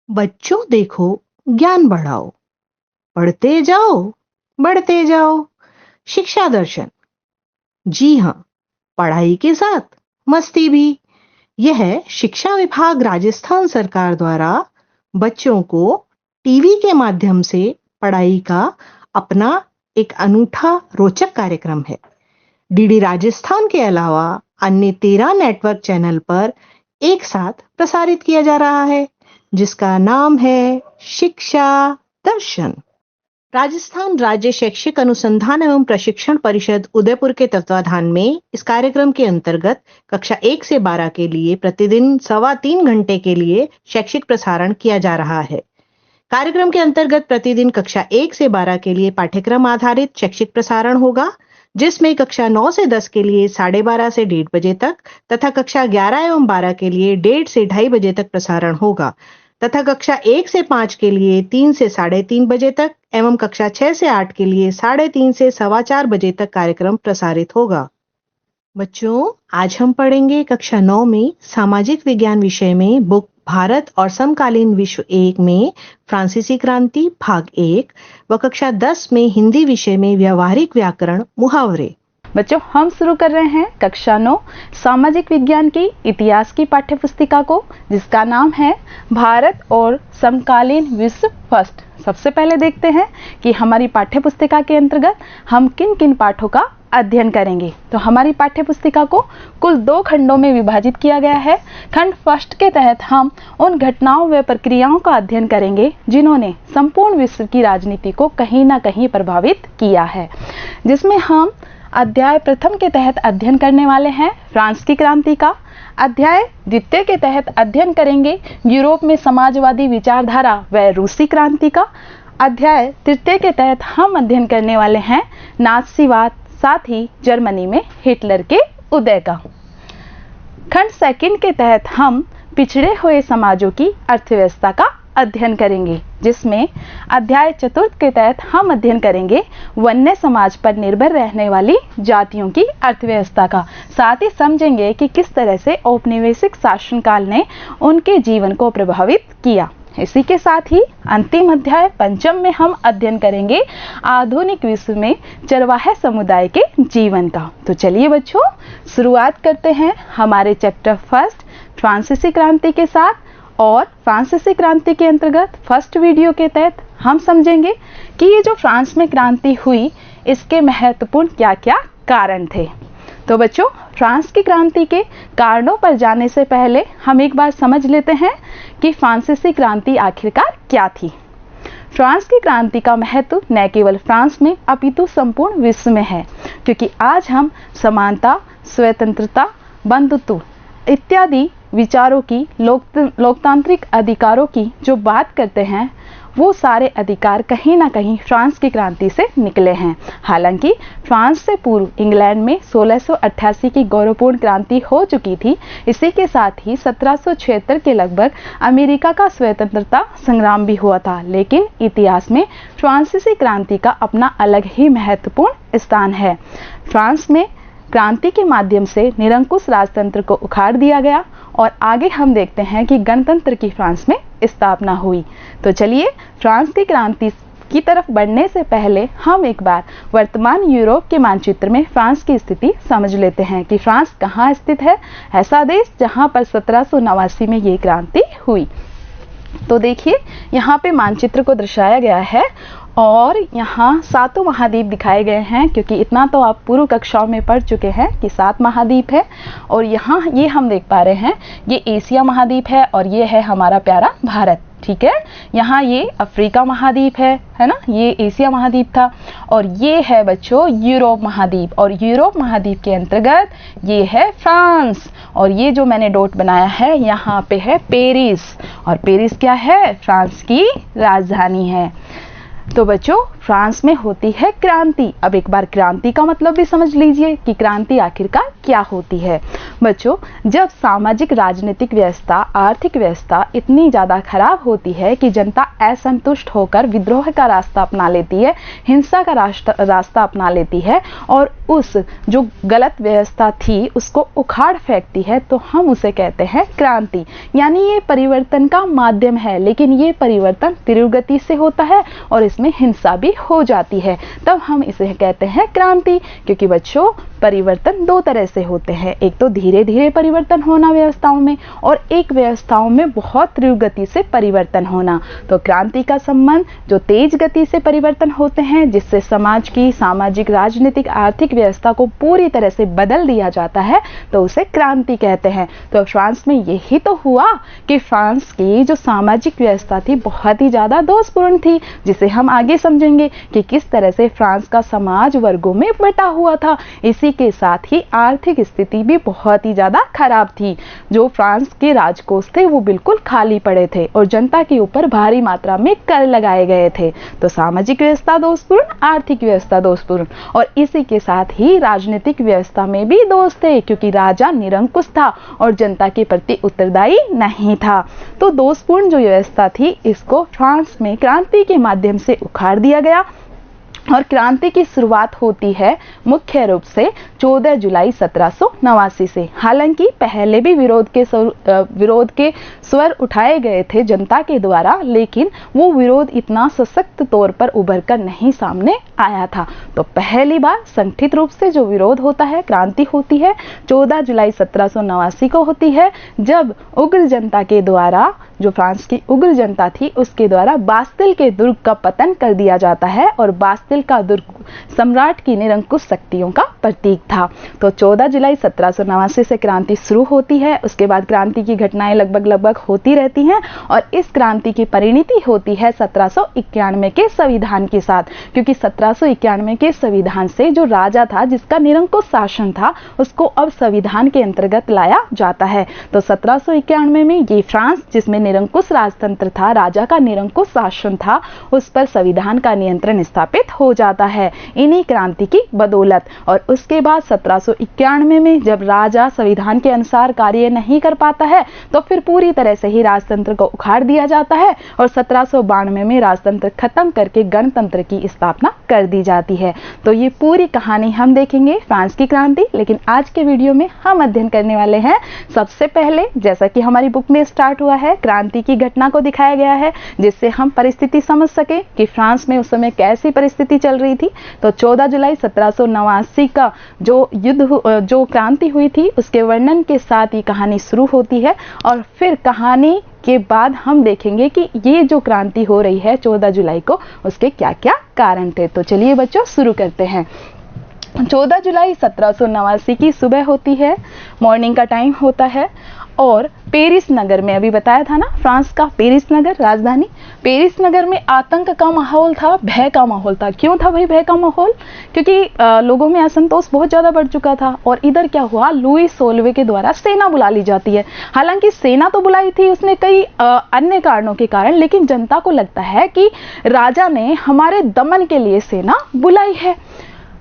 बच्चों देखो, ज्ञान बढ़ाओ, पढ़ते जाओ, बढ़ते जाओ। शिक्षा दर्शन। जी हाँ, पढ़ाई के साथ मस्ती भी। यह शिक्षा विभाग राजस्थान सरकार द्वारा बच्चों को टीवी के माध्यम से पढ़ाई का अपना एक अनूठा रोचक कार्यक्रम है। डीडी राजस्थान के अलावा अन्य 13 नेटवर्क चैनल पर एक साथ प्रसारित किया जा रहा है, जिसका नाम है शिक्षा दर्शन। राजस्थान राज्य शैक्षिक अनुसंधान एवं प्रशिक्षण परिषद उदयपुर के तत्वाधान में इस कार्यक्रम के अंतर्गत कक्षा 1 से 12 के लिए प्रतिदिन 3.25 घंटे के लिए शैक्षिक प्रसारण किया जा रहा है। कार्यक्रम के अंतर्गत प्रतिदिन कक्षा 1 से 12 के लिए पाठ्यक्रम आधारित शैक्षिक प्रसारण होगा, जिसमें कक्षा 9 से 10 के लिए 12:30 से 1:30 बजे तक तथा कक्षा 11 एवं 12 के लिए 1:30 से 2:30 बजे तक प्रसारण होगा तथा कक्षा 1 से 5 के लिए 3 से 3:30 बजे तक एवं कक्षा 6 से 8 के लिए 3:30 से 4:15 बजे तक कार्यक्रम प्रसारित होगा। बच्चों, आज हम पढ़ेंगे कक्षा 9 में सामाजिक विज्ञान विषय में बुक भारत और समकालीन विश्व 1 में फ्रांसीसी क्रांति भाग 1 व कक्षा 10 में हिंदी विषय में व्यवहारिक व्याकरण मुहावरे। बच्चों, हम शुरू कर रहे हैं कक्षा 9 सामाजिक विज्ञान की इतिहास की पाठ्य पुस्तिका को, जिसका नाम है भारत और समकालीन विश्व फर्स्ट। सबसे पहले देखते हैं कि हमारी पाठ्य पुस्तिका के अंतर्गत हम किन किन पाठों का अध्ययन करेंगे। तो हमारी पाठ्य पुस्तिका को कुल 2 खंडों में विभाजित किया गया है। खंड फर्स्ट के तहत हम उन घटनाओं व प्रक्रियाओं का अध्ययन करेंगे जिन्होंने संपूर्ण विश्व की राजनीति को कहीं ना कहीं प्रभावित किया है, जिसमें हम अध्याय प्रथम के तहत अध्ययन करने वाले हैं फ्रांस की क्रांति का। अध्याय द्वितीय के तहत अध्ययन करेंगे यूरोप में समाजवादी विचारधारा व रूसी क्रांति का। अध्याय तृतीय के तहत हम अध्ययन करने वाले हैं नाज़ीवाद, साथ ही जर्मनी में हिटलर के उदय का। खंड सेकंड के तहत हम पिछड़े हुए समाजों की अर्थव्यवस्था का अध्ययन करेंगे, जिसमें अध्याय चतुर्थ के तहत हम अध्ययन करेंगे वन्य समाज पर निर्भर रहने वाली जातियों की अर्थव्यवस्था का। साथ ही समझेंगे कि किस तरह से औपनिवेशिक शासनकाल ने उनके जीवन को प्रभावित किया। इसी के साथ ही अंतिम अध्याय पंचम में हम अध्ययन करेंगे आधुनिक विश्व में चरवाहे समुदाय के जीवन का। तो चलिए बच्चों, शुरुआत करते हैं हमारे चैप्टर फर्स्ट फ्रांसीसी क्रांति के साथ। और फ्रांसीसी क्रांति के अंतर्गत फर्स्ट वीडियो के तहत हम समझेंगे कि ये जो फ्रांस में क्रांति हुई, इसके महत्वपूर्ण क्या क्या कारण थे। तो बच्चों, फ्रांस की क्रांति के कारणों पर जाने से पहले हम एक बार समझ लेते हैं कि फ्रांसीसी क्रांति आखिरकार क्या थी। फ्रांस की क्रांति का महत्व न केवल फ्रांस में अपितु संपूर्ण विश्व में है, क्योंकि आज हम समानता, स्वतंत्रता, बंधुत्व इत्यादि विचारों की, लोकतांत्रिक अधिकारों की जो बात करते हैं, वो सारे अधिकार कहीं ना कहीं फ्रांस की क्रांति से निकले हैं। हालांकि फ्रांस से पूर्व इंग्लैंड में 1688 की गौरवपूर्ण क्रांति हो चुकी थी। इसी के साथ ही 1776 के लगभग अमेरिका का स्वतंत्रता संग्राम भी हुआ था। लेकिन इतिहास में फ्रांसीसी क्रांति का अपना अलग ही महत्वपूर्ण स्थान है। फ्रांस में क्रांति के माध्यम से निरंकुश राजतंत्र को उखाड़ दिया गया और आगे हम देखते हैं कि गणतंत्र की फ्रांस में स्थापना हुई। तो चलिए, फ्रांस की क्रांति की तरफ बढ़ने से पहले हम एक बार वर्तमान यूरोप के मानचित्र में फ्रांस की स्थिति समझ लेते हैं कि फ्रांस कहाँ स्थित है, ऐसा देश जहाँ पर 1789 में ये क्रांति हुई। तो देखिए, यहाँ पे मानचित्र को दर्शाया गया है और यहाँ 7 महाद्वीप दिखाए गए हैं, क्योंकि इतना तो आप पूर्व कक्षाओं में पढ़ चुके हैं कि 7 महाद्वीप है। और यहाँ ये हम देख पा रहे हैं, ये एशिया महाद्वीप है और ये है हमारा प्यारा भारत। ठीक है, यहाँ ये अफ्रीका महाद्वीप है ना, ये एशिया महाद्वीप था। और ये है बच्चों यूरोप महाद्वीप, और यूरोप महाद्वीप के अंतर्गत ये है फ्रांस। और ये जो मैंने डॉट बनाया है, यहाँ पे है पेरिस, और पेरिस क्या है, फ्रांस की राजधानी है। तो बच्चों, फ्रांस में होती है क्रांति। अब एक बार क्रांति का मतलब भी समझ लीजिए कि क्रांति आखिरकार क्या होती है। बच्चों, जब सामाजिक राजनीतिक व्यवस्था, आर्थिक व्यवस्था इतनी ज़्यादा खराब होती है कि जनता असंतुष्ट होकर विद्रोह का रास्ता अपना लेती है, हिंसा का रास्ता अपना लेती है और उस जो गलत व्यवस्था थी उसको उखाड़ फेंकती है, तो हम उसे कहते हैं क्रांति। यानी ये परिवर्तन का माध्यम है, लेकिन ये परिवर्तन तीव्र गति से होता है और इसमें हिंसा भी हो जाती है, तब हम इसे कहते हैं क्रांति। क्योंकि बच्चों, परिवर्तन दो तरह से होते हैं, एक तो धीरे धीरे परिवर्तन होना व्यवस्थाओं में, और एक व्यवस्थाओं में बहुत तीव्र गति से परिवर्तन होना। तो क्रांति का संबंध जो तेज गति से परिवर्तन होते हैं, जिससे समाज की सामाजिक, राजनीतिक, आर्थिक व्यवस्था को पूरी तरह से बदल दिया जाता है, तो उसे क्रांति कहते हैं। तो फ्रांस में यही तो हुआ कि फ्रांस की जो सामाजिक व्यवस्था थी बहुत ही ज्यादा दोषपूर्ण थी, जिसे हम आगे समझेंगे कि किस तरह से फ्रांस का समाज वर्गों में बटा हुआ था। इसी के साथ ही आर्थिक स्थिति भी बहुत ही ज्यादा खराब थी। जो फ्रांस के राजकोष थे वो बिल्कुल खाली पड़े थे और जनता के ऊपर भारी मात्रा में कर लगाए गए थे। तो सामाजिक व्यवस्था दोषपूर्ण, आर्थिक व्यवस्था दोषपूर्ण, और इसी के साथ ही राजनीतिक व्यवस्था में भी दोष थे, क्योंकि राजा निरंकुश था और जनता के प्रति उत्तरदायी नहीं था। तो दोषपूर्ण जो व्यवस्था थी, इसको फ्रांस में क्रांति के माध्यम से उखाड़ दिया गया। और क्रांति की शुरुआत होती है मुख्य रूप से 14 जुलाई 1789 से। हालांकि पहले भी विरोध के स्वर उठाए गए थे जनता के द्वारा, लेकिन वो विरोध इतना सशक्त तौर पर उभर कर नहीं सामने आया था। तो पहली बार संगठित रूप से जो विरोध होता है, क्रांति होती है, 14 जुलाई 1789 को होती है, जब उग्र जनता के द्वारा, जो फ्रांस की उग्र जनता थी, उसके द्वारा बास्तिल के दुर्ग का पतन कर दिया जाता है। और बास्तिल का दुर्ग सम्राट की निरंकुश शक्तियों का प्रतीक था। तो 14 जुलाई 1789 से क्रांति शुरू होती है। उसके बाद क्रांति की घटनाएं लगभग होती रहती हैं और इस क्रांति की परिणति होती है 1791 के संविधान के साथ। क्योंकि 1791 के संविधान से जो राजा था, जिसका निरंकुश शासन था, उसको अब संविधान के अंतर्गत लाया जाता है। तो 1791 में ये फ्रांस, जिसमें निरंकुश राजतंत्र था, राजा का निरंकुश शासन था, उस पर संविधान का नियंत्रण स्थापित हो जाता है इन्हीं क्रांति की बदौलत। और उसके बाद 1791 में जब राजा संविधान के अनुसार कार्य नहीं कर पाता है, तो फिर पूरी तरह से ही राजतंत्र को उखाड़ दिया जाता है और 1792 में राजतंत्र खत्म करके गणतंत्र की स्थापना कर दी जाती है। तो ये पूरी कहानी हम देखेंगे फ्रांस की क्रांति। लेकिन आज के वीडियो में हम अध्ययन करने वाले हैं, सबसे पहले जैसा कि हमारी बुक में स्टार्ट हुआ है, क्रांति की घटना को दिखाया गया है, जिससे हम परिस्थिति समझ सके कि फ्रांस में उस समय कैसी परिस्थिति चल रही थी। तो 14 जुलाई 1789 का जो क्रांति हुई थी, उसके वर्णन के साथ ये कहानी शुरू होती है। और फिर कहानी के बाद हम देखेंगे कि ये जो क्रांति हो रही है 14 जुलाई को, उसके क्या क्या कारण थे। तो चलिए बच्चों, शुरू करते हैं। 14 जुलाई 1789 की सुबह होती है, मॉर्निंग का टाइम होता है और पेरिस नगर में, अभी बताया था ना, फ्रांस का पेरिस नगर राजधानी, पेरिस नगर में आतंक का माहौल था, भय का माहौल था। क्यों था भाई भय का माहौल? क्योंकि लोगों में असंतोष बहुत ज्यादा बढ़ चुका था। और इधर क्या हुआ, लुई 16वें के द्वारा सेना बुला ली जाती है। हालांकि सेना तो बुलाई थी उसने कई अन्य कारणों के कारण, लेकिन जनता को लगता है कि राजा ने हमारे दमन के लिए सेना बुलाई है।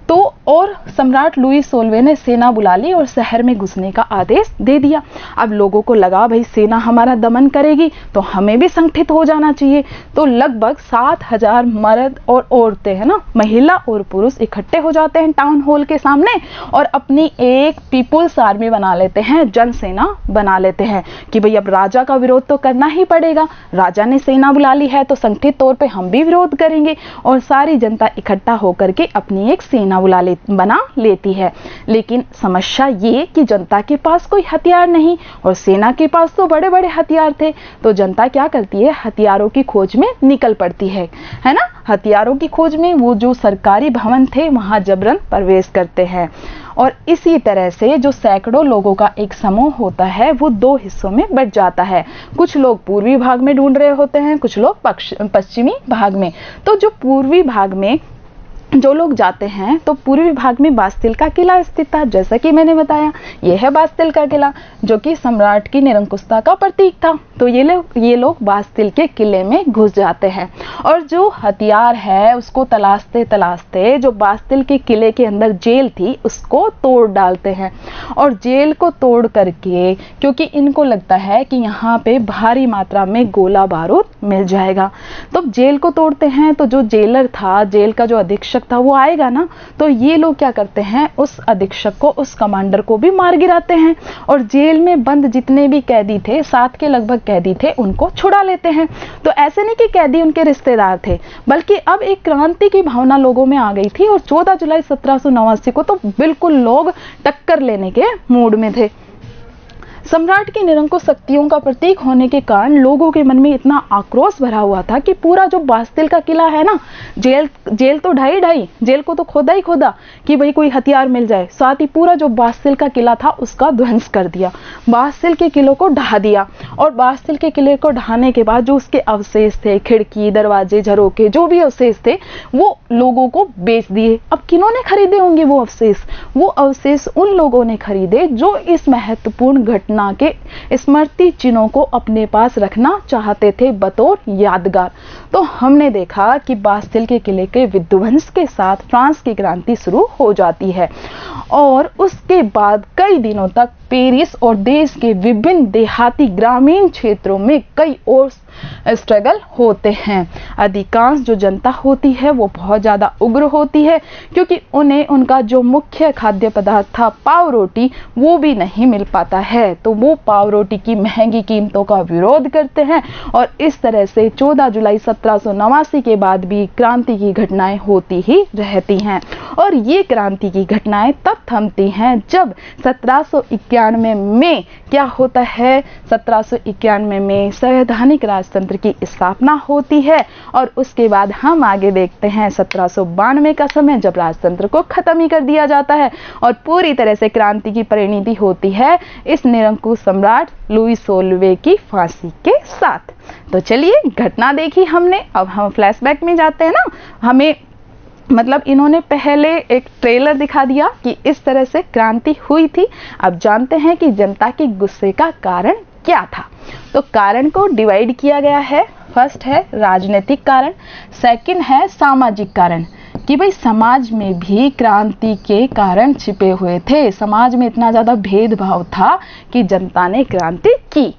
तो और सम्राट लुई 16वें ने सेना बुला ली और शहर में घुसने का आदेश दे दिया। अब लोगों को लगा भाई सेना हमारा दमन करेगी तो हमें भी संगठित हो जाना चाहिए। तो लगभग 7000 मर्द और औरतें, है ना, महिला और पुरुष इकट्ठे हो जाते हैं टाउन हॉल के सामने और अपनी एक पीपुल्स आर्मी बना लेते हैं, जनसेना बना लेते हैं कि भाई अब राजा का विरोध तो करना ही पड़ेगा, राजा ने सेना बुला ली है तो संगठित तौर पर हम भी विरोध करेंगे। और सारी जनता इकट्ठा होकर के अपनी एक सेना बना लेती है। लेकिन समस्या ये कि जनता के पास कोई हथियार नहीं और सेना के पास तो बड़े बड़े हथियार थे। तो जनता क्या करती है, हथियारों की खोज में निकल पड़ती है ना। हथियारों की खोज में वो जो सरकारी भवन थे वहां जबरन प्रवेश करते हैं। और इसी तरह से जो सैकड़ों लोगों का एक समूह होता है वो दो हिस्सों में बट जाता है। कुछ लोग पूर्वी भाग में ढूंढ रहे होते हैं, कुछ लोग पश्चिमी भाग में। तो जो पूर्वी भाग में जो लोग जाते हैं तो पूर्वी भाग में बास्तिल का किला स्थित था, जैसा कि मैंने बताया यह है बास्तिल का किला जो कि सम्राट की निरंकुशता का प्रतीक था। तो ये लोग बास्तिल के किले में घुस जाते हैं और जो हथियार है उसको तलाशते तलाशते जो बास्तिल के किले के अंदर जेल थी उसको तोड़ डालते हैं। और जेल को तोड़ करके, क्योंकि इनको लगता है कि यहाँ पे भारी मात्रा में गोला बारूद मिल जाएगा, तो जेल को तोड़ते हैं। तो जो जेलर था, जेल का जो अधीक्षक था, वो आएगा ना, तो ये लोग क्या करते हैं, उस अधीक्षक को, उस कमांडर को भी मार गिराते हैं और जेल में बंद जितने भी कैदी थे, 7 के लगभग कैदी थे, उनको छुड़ा लेते हैं। तो ऐसे नहीं कि कैदी उनके रिश्तेदार थे, बल्कि अब एक क्रांति की भावना लोगों में आ गई थी और 14 जुलाई 1789 को तो बिल्कुल लोग टक्कर लेने के मूड में थे। सम्राट की निरंकुश शक्तियों का प्रतीक होने के कारण लोगों के मन में इतना आक्रोश भरा हुआ था कि पूरा जो बास्तिल का किला है ना, जेल तो ढाई, जेल को तो खोदा ही खोदा कि भाई कोई हथियार मिल जाए, साथ ही पूरा जो बास्तिल का किला था उसका ध्वंस कर दिया, बास्तिल के किले को ढा दिया। और बास्तिल के किले को ढहाने के बाद जो उसके अवशेष थे, खिड़की, दरवाजे, झरोके, जो भी अवशेष थे, वो लोगों को बेच दिए। अब किन्होंने खरीदे होंगे वो अवशेष? वो अवशेष उन लोगों ने खरीदे जो इस महत्वपूर्ण घटना के स्मृति चिन्हों को अपने पास रखना चाहते थे बतौर यादगार। तो हमने देखा कि बास्तिल के किले के विध्वंस के साथ फ्रांस की क्रांति शुरू हो जाती है और उसके बाद कई दिनों तक पेरिस और देश के विभिन्न देहाती ग्रामीण क्षेत्रों में कई और स्ट्रगल होते हैं। अधिकांश जो जनता होती है वो बहुत ज़्यादा उग्र होती है, क्योंकि उन्हें उनका जो मुख्य खाद्य पदार्थ था पाव रोटी, वो भी नहीं मिल पाता है। तो वो पाव रोटी की महंगी कीमतों का विरोध करते हैं और इस तरह से 14 जुलाई 1789 के बाद भी क्रांति की घटनाएं होती ही रहती हैं। और ये क्रांति की घटनाएं तब थमती हैं जब 1791 में क्या होता है, 1791 में संवैधानिक राजतंत्र की स्थापना होती है और उसके बाद हम आगे देखते हैं 1792 का समय, जब राजतंत्र को खत्म ही कर दिया जाता है और पूरी तरह से क्रांति की परिणति होती है इस निरंकुश सम्राट लुई 16वें की फांसी के साथ। तो चलिए, घटना देखी हमने, अब हम फ्लैशबैक में जाते हैं ना। हमें मतलब इन्होंने पहले एक ट्रेलर दिखा दिया कि इस तरह से क्रांति हुई थी। अब जानते हैं कि जनता के गुस्से का कारण क्या था। तो कारण को डिवाइड किया गया है। फर्स्ट है राजनीतिक कारण, सेकंड है सामाजिक कारण, कि भाई समाज में भी क्रांति के कारण छिपे हुए थे। समाज में इतना ज़्यादा भेदभाव था कि जनता ने क्रांति की।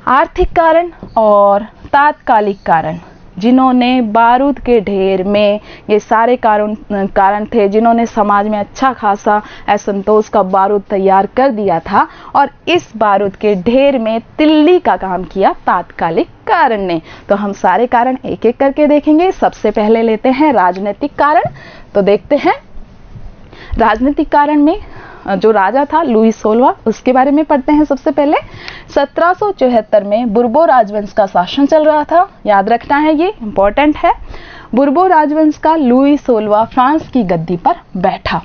आर्थिक कारण और तात्कालिक कारण, जिन्होंने बारूद के ढेर में, ये सारे कारण थे जिन्होंने समाज में अच्छा खासा असंतोष का बारूद तैयार कर दिया था और इस बारूद के ढेर में तिल्ली का काम किया तात्कालिक कारण ने। तो हम सारे कारण एक एक करके देखेंगे। सबसे पहले लेते हैं राजनीतिक कारण। तो देखते हैं राजनीतिक कारण में जो राजा था लुई 16वां, उसके बारे में पढ़ते हैं। सबसे पहले 1774 में बुर्बो राजवंश का शासन चल रहा था, याद रखना है, ये इंपॉर्टेंट है। बुर्बो राजवंश का लुई 16वां फ्रांस की गद्दी पर बैठा।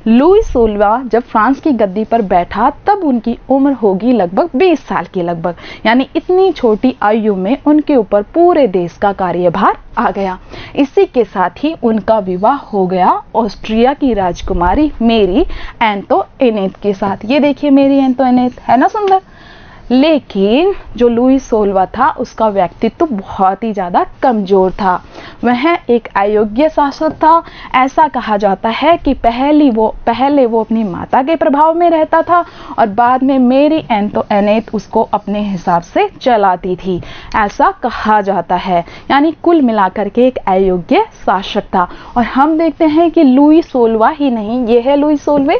लुई 16वां जब फ्रांस की गद्दी पर बैठा तब उनकी उम्र होगी लगभग 20 साल की लगभग, यानी इतनी छोटी आयु में उनके ऊपर पूरे देश का कार्यभार आ गया। इसी के साथ ही उनका विवाह हो गया ऑस्ट्रिया की राजकुमारी मेरी एंटोइनेट के साथ। ये देखिए मेरी एंटोइनेट, है ना सुंदर। लेकिन जो लुई 16वां था उसका व्यक्तित्व बहुत ही ज़्यादा कमज़ोर था। वह एक अयोग्य शासक था। ऐसा कहा जाता है कि पहले वो अपनी माता के प्रभाव में रहता था और बाद में मेरी एंटोइनेट उसको अपने हिसाब से चलाती थी, ऐसा कहा जाता है। यानी कुल मिलाकर के एक अयोग्य शासक था। और हम देखते हैं कि लुई 16वां ही नहीं, ये है लुई 16वें,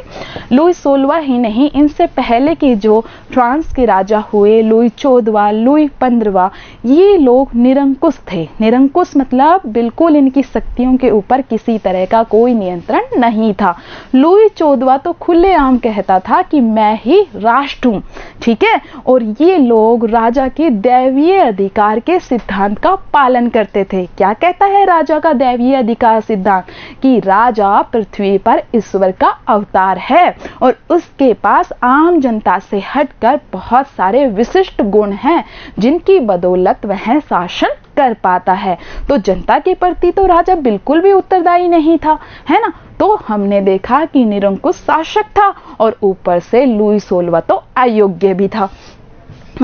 लुई 16वां ही नहीं, इनसे पहले के जो फ्रांस के राजा हुए लुई 14वां, लुई 15वां, ये लोग निरंकुश थे। निरंकुश मतलब बिल्कुल इनकी शक्तियों के ऊपर किसी तरह का कोई नियंत्रण नहीं था। लुई 14वां तो खुलेआम कहता था कि मैं ही राष्ट्र हूं, ठीक है। और ये लोग राजा के दैवीय अधिकार के सिद्धांत का पालन करते थे। क्या कहता है राजा का दैवीय अधिकार सिद्धांत? कि राजा पृथ्वी पर ईश्वर का अवतार है और उसके पास आम जनता से हटकर बहुत सारे विशिष्ट गुण हैं जिनकी बदौलत वह शासन कर पाता है। तो जनता के प्रति तो राजा बिल्कुल भी उत्तरदायी नहीं था, है ना। तो हमने देखा कि निरंकुश शासक था और ऊपर से लुई 16वां तो अयोग्य भी था।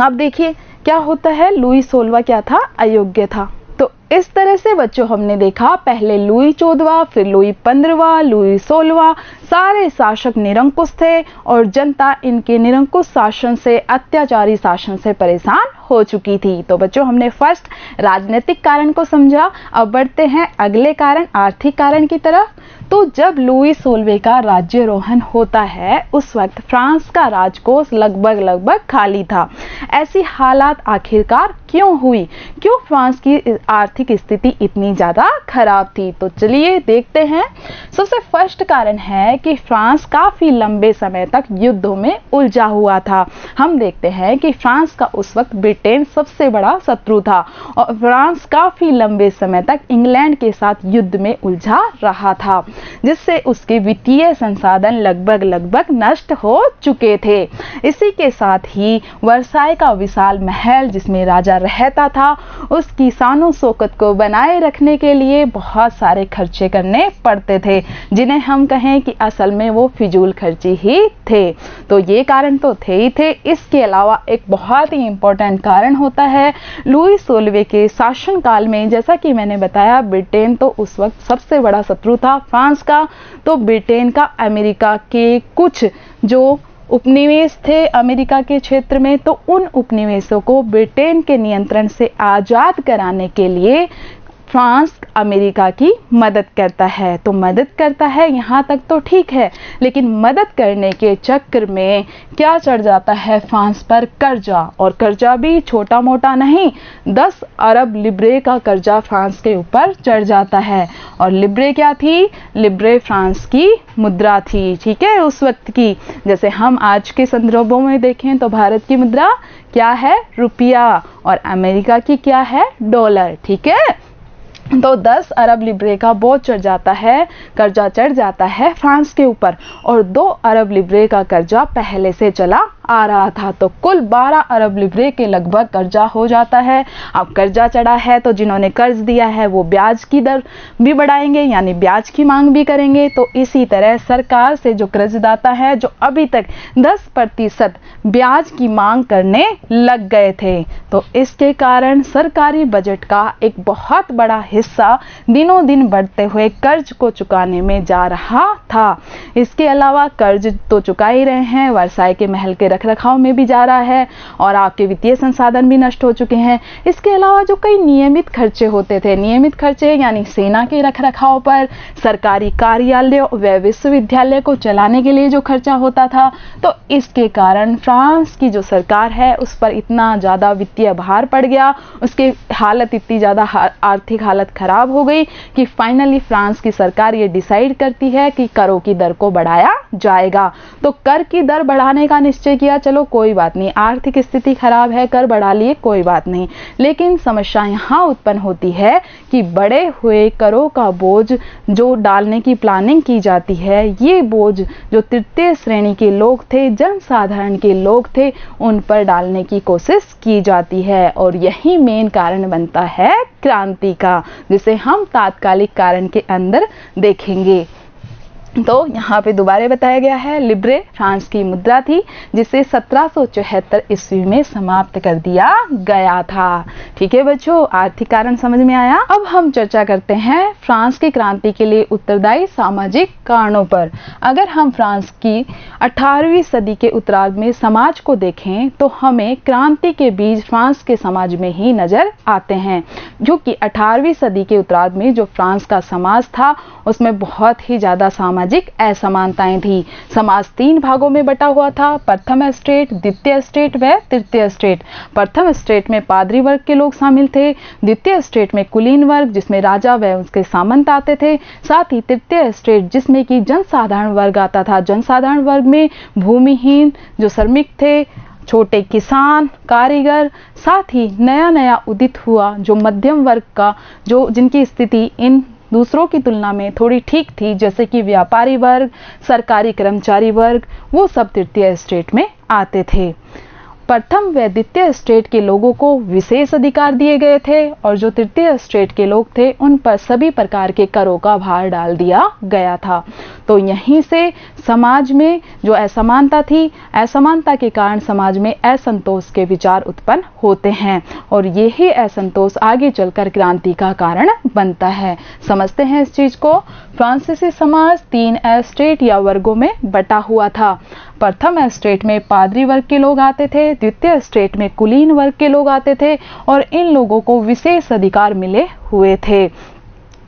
आप देखिए क्या होता है, लुई 16वां क्या था? अयोग्य था। तो इस तरह से बच्चों हमने देखा पहले लुई 14वां, फिर लुई 15वां, लुई 16वां, सारे शासक निरंकुश थे और जनता इनके निरंकुश शासन से, अत्याचारी शासन से परेशान हो चुकी थी। तो बच्चों हमने फर्स्ट राजनीतिक कारण को समझा। अब बढ़ते हैं अगले कारण, आर्थिक कारण की तरफ। तो जब लुई 16वें का राज्यारोहण होता है उस वक्त फ्रांस का राजकोष लगभग खाली था। ऐसी हालात आखिरकार क्यों हुई? क्यों फ्रांस की आर्थिक स्थिति इतनी ज्यादा खराब थी? तो चलिए देखते हैं। सबसे फर्स्ट कारण है कि फ्रांस काफी लंबे समय तक युद्धों में उलझा हुआ था। हम देखते हैं कि फ्रांस का उस वक्त ब्रिटेन सबसे बड़ा शत्रु था और फ्रांस काफी लंबे समय तक इंग्लैंड के साथ युद्ध में उलझा रहा था, जिससे उसके वित्तीय संसाधन लगभग नष्ट हो चुके थे। इसी के साथ ही वर्साई का विशाल महल जिसमें राजा रहता था, उसकी शानो शौकत को बनाए रखने के लिए बहुत सारे खर्चे करने पड़ते थे, जिन्हें हम कहें कि असल में वो फिजूल खर्ची ही थे। तो ये कारण तो थे ही थे। इसके अलावा एक बहुत ही इंपॉर्टेंट कारण होता है लुई 16वें के शासनकाल में, जैसा कि मैंने बताया ब्रिटेन तो उस वक्त सबसे बड़ा शत्रु था फ्रांस का। तो ब्रिटेन का अमेरिका के कुछ जो उपनिवेश थे अमेरिका के क्षेत्र में, तो उन उपनिवेशों को ब्रिटेन के नियंत्रण से आजाद कराने के लिए फ्रांस अमेरिका की मदद करता है। तो मदद करता है यहाँ तक तो ठीक है, लेकिन मदद करने के चक्कर में क्या चढ़ जाता है फ्रांस पर? कर्जा। और कर्जा भी छोटा मोटा नहीं, 10 अरब लिब्रे का कर्जा फ्रांस के ऊपर चढ़ जाता है। और लिब्रे क्या थी? लिब्रे फ्रांस की मुद्रा थी, ठीक है, उस वक्त की। जैसे हम आज के संदर्भों में देखें तो भारत की मुद्रा क्या है? रुपया। और अमेरिका की क्या है? डॉलर, ठीक है। तो 10 अरब लिब्रे का बोझ चढ़ जाता है, कर्जा चढ़ जाता है फ्रांस के ऊपर। और 2 अरब लिब्रे का कर्जा पहले से चला आ रहा था, तो कुल 12 अरब लिब्रे के लगभग कर्जा हो जाता है। अब कर्जा चढ़ा है तो जिन्होंने कर्ज दिया है वो ब्याज की दर भी बढ़ाएंगे, यानी ब्याज की मांग भी करेंगे। तो इसी तरह सरकार से जो कर्जदाता है, जो अभी तक 10% ब्याज की मांग करने लग गए थे, तो इसके कारण सरकारी बजट का एक बहुत बड़ा हिस्सा दिनों दिन बढ़ते हुए कर्ज को चुकाने में जा रहा था। इसके अलावा कर्ज तो चुका ही रहे हैं, वर्साई के महल के रखरखाव में भी जा रहा है और आपके वित्तीय संसाधन भी नष्ट हो चुके हैं। इसके अलावा जो कई नियमित खर्चे होते थे, नियमित खर्चे यानी सेना के रखरखाव पर, सरकारी कार्यालय व विश्वविद्यालय को चलाने के लिए जो खर्चा होता था, तो इसके कारण फ्रांस की जो सरकार है उस पर इतना ज्यादा वित्तीय भार पड़ गया, उसकी हालत इतनी ज्यादा आर्थिक हालत खराब हो गई कि फाइनली फ्रांस की सरकार ये डिसाइड करती है कि करों की दर को बढ़ाया जाएगा। तो कर की दर बढ़ाने का निश्चय किया, चलो कोई बात नहीं, आर्थिक स्थिति खराब है, कर बढ़ा लिए, कोई बात नहीं। लेकिन समस्या यहाँ उत्पन्न होती है कि बढ़े हुए करों का बोझ जो डालने की प्लानिंग की जाती है, ये बोझ जो तृतीय श्रेणी के लोग थे, जनसाधारण के लोग थे, उन पर डालने की कोशिश की जाती है। और यही मेन कारण बनता है क्रांति का, जिसे हम तात्कालिक कारण के अंदर देखेंगे। तो यहाँ पे दोबारा बताया गया है, लिब्रे फ्रांस की मुद्रा थी जिसे 1774 ईस्वी में समाप्त कर दिया गया था। ठीक है बच्चों, आर्थिक कारण समझ में आया। अब हम चर्चा करते हैं फ्रांस की क्रांति के लिए उत्तरदायी सामाजिक कारणों पर। अगर हम फ्रांस की 18वीं सदी के उत्तरार्ध में समाज को देखें तो हमें क्रांति के बीज फ्रांस के समाज में ही नजर आते हैं, क्योंकि 18वीं सदी के उत्तरार्ध में जो फ्रांस का समाज था उसमें बहुत ही ज्यादा सामाजिक असमानताएं थी। समाज 3 भागों में बटा हुआ था, प्रथम स्टेट, द्वितीय स्टेट व तृतीय स्टेट। प्रथम स्टेट में पादरी वर्ग के लोग शामिल थे, द्वितीय स्टेट में कुलीन वर्ग जिसमें राजा व उसके सामंत आते थे, साथ ही तृतीय स्टेट जिसमें कि जनसाधारण वर्ग आता था। जनसाधारण वर्ग में भूमिहीन जो श्रमिक थे, छोटे किसान, कारीगर, साथ ही नया नया उदित हुआ जो मध्यम वर्ग का, जो जिनकी स्थिति इन दूसरों की तुलना में थोड़ी ठीक थी, जैसे कि व्यापारी वर्ग, सरकारी कर्मचारी वर्ग, वो सब तृतीय स्टेट में आते थे। प्रथम व द्वितीय स्टेट के लोगों को विशेष अधिकार दिए गए थे और जो तृतीय स्टेट के लोग थे उन पर सभी प्रकार के करों का भार डाल दिया गया था। तो यहीं से समाज में जो असमानता थी, असमानता के कारण समाज में असंतोष के विचार उत्पन्न होते हैं और यही असंतोष आगे चलकर क्रांति का कारण बनता है। समझते हैं इस चीज को। फ्रांसीसी समाज 3 एस्टेट या वर्गों में बटा हुआ था। प्रथम एस्टेट में पादरी वर्ग के लोग आते थे, द्वितीय एस्टेट में कुलीन वर्ग के लोग आते थे और इन लोगों को विशेष अधिकार मिले हुए थे।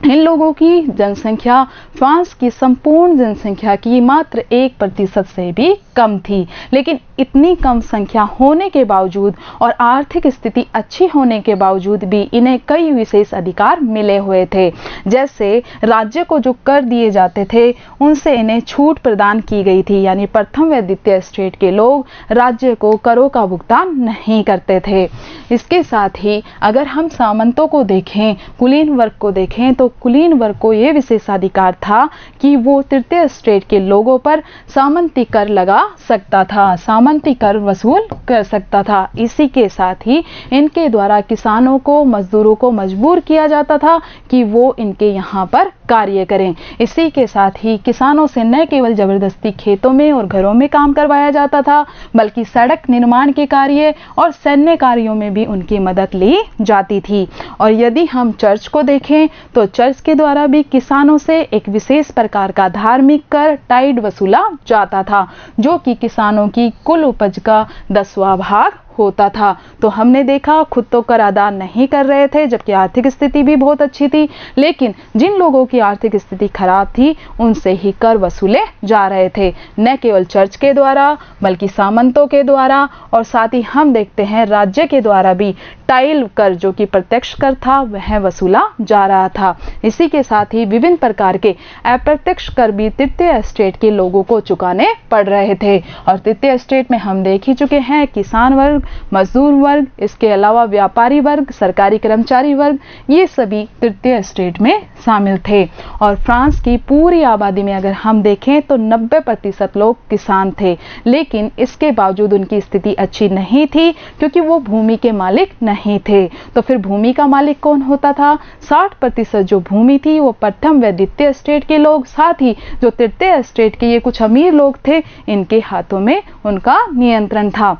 इन लोगों की जनसंख्या फ्रांस की संपूर्ण जनसंख्या की मात्र 1% से भी कम थी, लेकिन इतनी कम संख्या होने के बावजूद और आर्थिक स्थिति अच्छी होने के बावजूद भी इन्हें कई विशेष अधिकार मिले हुए थे। जैसे राज्य को जो कर दिए जाते थे उनसे इन्हें छूट प्रदान की गई थी, यानी प्रथम व द्वितीय स्टेट के लोग राज्य को करों का भुगतान नहीं करते थे। इसके साथ ही अगर हम सामंतों को देखें, कुलीन वर्ग को देखें, तो कुलीन वर्ग को यह विशेषाधिकार था कि वो तृतीय स्टेट के लोगों पर सामंती कर लगा सकता था, सामंती कर वसूल कर सकता था। इसी के साथ ही इनके द्वारा किसानों को, मजदूरों को मजबूर किया जाता था कि वो इनके यहाँ पर कार्य करें। इसी के साथ ही किसानों से न केवल जबरदस्ती खेतों में और घरों में काम करवाया जाता था, बल्कि सड़क निर्माण के कार्य और सैन्य कार्यों में भी उनकी मदद ली जाती थी। और यदि हम चर्च को देखें तो चर्च के द्वारा भी किसानों से एक विशेष प्रकार का धार्मिक कर टाइड वसूला जाता था, जो कि किसानों की कुल उपज का 10वां भाग होता था। तो हमने देखा खुद तो कर अदा नहीं कर रहे थे, जबकि आर्थिक स्थिति भी बहुत अच्छी थी, लेकिन जिन लोगों की आर्थिक स्थिति खराब थी उनसे ही कर वसूले जा रहे थे, न केवल चर्च के द्वारा बल्कि सामंतों के द्वारा। और साथ ही हम देखते हैं राज्य के द्वारा भी टाइल कर, जो कि प्रत्यक्ष कर था, वह वसूला जा रहा था। इसी के साथ ही विभिन्न प्रकार के अप्रत्यक्ष कर भी तृतीय स्टेट के लोगों को चुकाने पड़ रहे थे। और तृतीय स्टेट में हम देख ही चुके हैं किसान वर्ग, मजदूर वर्ग, इसके अलावा व्यापारी वर्ग, सरकारी कर्मचारी वर्ग, ये सभी तृतीय स्टेट में शामिल थे। और फ्रांस की पूरी आबादी में अगर हम देखें तो 90% लोग किसान थे, लेकिन इसके बावजूद उनकी स्थिति अच्छी नहीं थी क्योंकि वो भूमि के मालिक नहीं थे। तो फिर भूमि का मालिक कौन होता था? 60% जो भूमि थी वो प्रथम व द्वितीय स्टेट के लोग, साथ ही जो तृतीय स्टेट के ये कुछ अमीर लोग थे, इनके हाथों में उनका नियंत्रण था।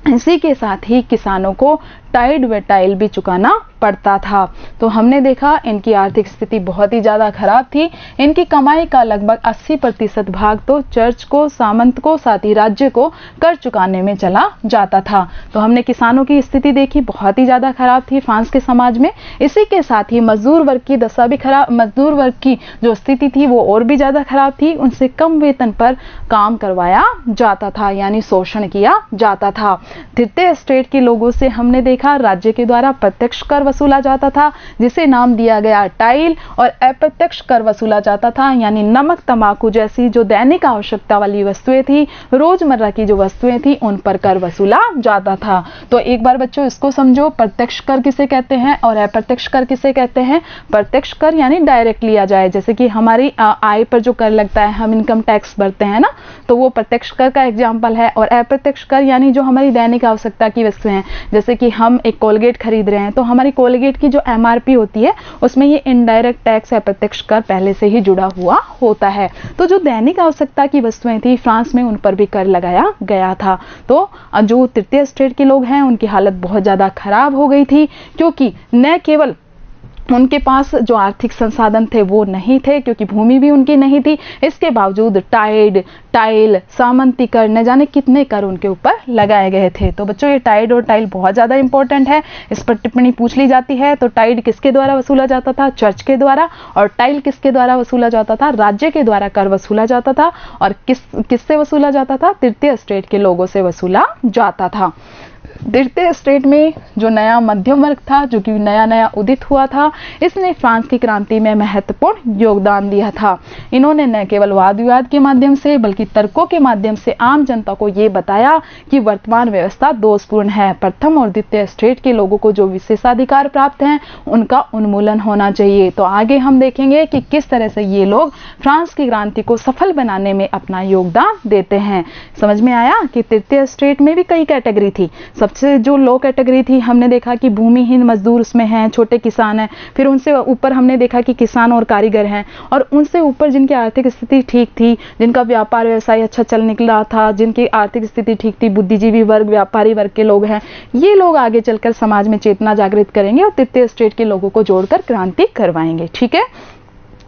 इसी के साथ ही किसानों को टाइड व टाइल भी चुकाना पड़ता था। तो हमने देखा इनकी आर्थिक स्थिति बहुत ही ज़्यादा खराब थी। इनकी कमाई का लगभग 80% भाग तो चर्च को, सामंत को, साथ ही राज्य को कर चुकाने में चला जाता था। तो हमने किसानों की स्थिति देखी, बहुत ही ज़्यादा खराब थी फ्रांस के समाज में। इसी के साथ ही मजदूर वर्ग की दशा भी खराब, मजदूर वर्ग की जो स्थिति थी वो और भी ज़्यादा खराब थी। उनसे कम वेतन पर काम करवाया जाता था, यानी शोषण किया जाता था। तृतीय स्टेट के लोगों से हमने देखा राज्य के द्वारा प्रत्यक्ष कर वसूला जाता था, जिसे नाम दिया गया टाइल, और अप्रत्यक्ष कर वसूला जाता था, यानी नमक, तंबाकू जैसी जो दैनिक आवश्यकता वाली वस्तुएं थी, रोजमर्रा की जो वस्तुएं थी, उन पर कर वसूला जाता था। तो एक बार बच्चों इसको समझो, प्रत्यक्ष कर किसे कहते हैं और अप्रत्यक्ष कर किसे कहते हैं। प्रत्यक्ष कर यानी डायरेक्ट लिया जाए, जैसे कि हमारी आय पर जो कर लगता है, हम इनकम टैक्स भरते हैं ना, तो वो प्रत्यक्ष कर का एग्जाम्पल है। और अप्रत्यक्ष कर यानी जो हमारी दैनिक आवश्यकता की वस्तुएं हैं, जैसे कि हम एक कोलगेट खरीद रहे हैं तो हमारी कोलगेट की जो MRP होती है उसमें ये इनडायरेक्ट टैक्स अप्रत्यक्ष कर पहले से ही जुड़ा हुआ होता है। तो जो दैनिक आवश्यकता की वस्तुएं थी फ्रांस में, उन पर भी कर लगाया गया था। तो जो तृतीय स्टेट के लोग हैं उनकी हालत बहुत ज्यादा खराब हो गई थी, क्योंकि न केवल उनके पास जो आर्थिक संसाधन थे वो नहीं थे, क्योंकि भूमि भी उनकी नहीं थी, इसके बावजूद टाइड, टाइल, सामंती कर, न जाने कितने कर उनके ऊपर लगाए गए थे। तो बच्चों ये टाइड और टाइल बहुत ज़्यादा इंपॉर्टेंट है, इस पर टिप्पणी पूछ ली जाती है। तो टाइड किसके द्वारा वसूला जाता था? चर्च के द्वारा। और टाइल किसके द्वारा वसूला जाता था? राज्य के द्वारा कर वसूला जाता था। और किससे वसूला जाता था? तृतीय स्टेट के लोगों से वसूला जाता था। द्वितीय स्टेट में जो नया मध्यम वर्ग था, जो कि नया नया उदित हुआ था, इसने फ्रांस की क्रांति में महत्वपूर्ण योगदान दिया था। इन्होंने न केवल वाद विवाद के माध्यम से बल्कि तर्कों के माध्यम से आम जनता को ये बताया कि वर्तमान व्यवस्था दोषपूर्ण है। प्रथम और द्वितीय स्टेट के लोगों को जो विशेषाधिकार प्राप्त हैं उनका उन्मूलन होना चाहिए। तो आगे हम देखेंगे कि किस तरह से ये लोग फ्रांस की क्रांति को सफल बनाने में अपना योगदान देते हैं। समझ में आया कि तृतीय स्टेट में भी कई कैटेगरी थी। सबसे जो लो कैटेगरी थी, हमने देखा कि भूमिहीन मजदूर उसमें हैं, छोटे किसान हैं, फिर उनसे ऊपर हमने देखा कि किसान और कारीगर हैं, और उनसे ऊपर जिनकी आर्थिक स्थिति ठीक थी, जिनका व्यापार व्यवसाय अच्छा चल निकला था, जिनकी आर्थिक स्थिति ठीक थी, बुद्धिजीवी वर्ग, व्यापारी वर्ग के लोग हैं, ये लोग आगे चलकर समाज में चेतना जागृत करेंगे और तृतीय स्टेट के लोगों को जोड़कर क्रांति करवाएंगे। ठीक है,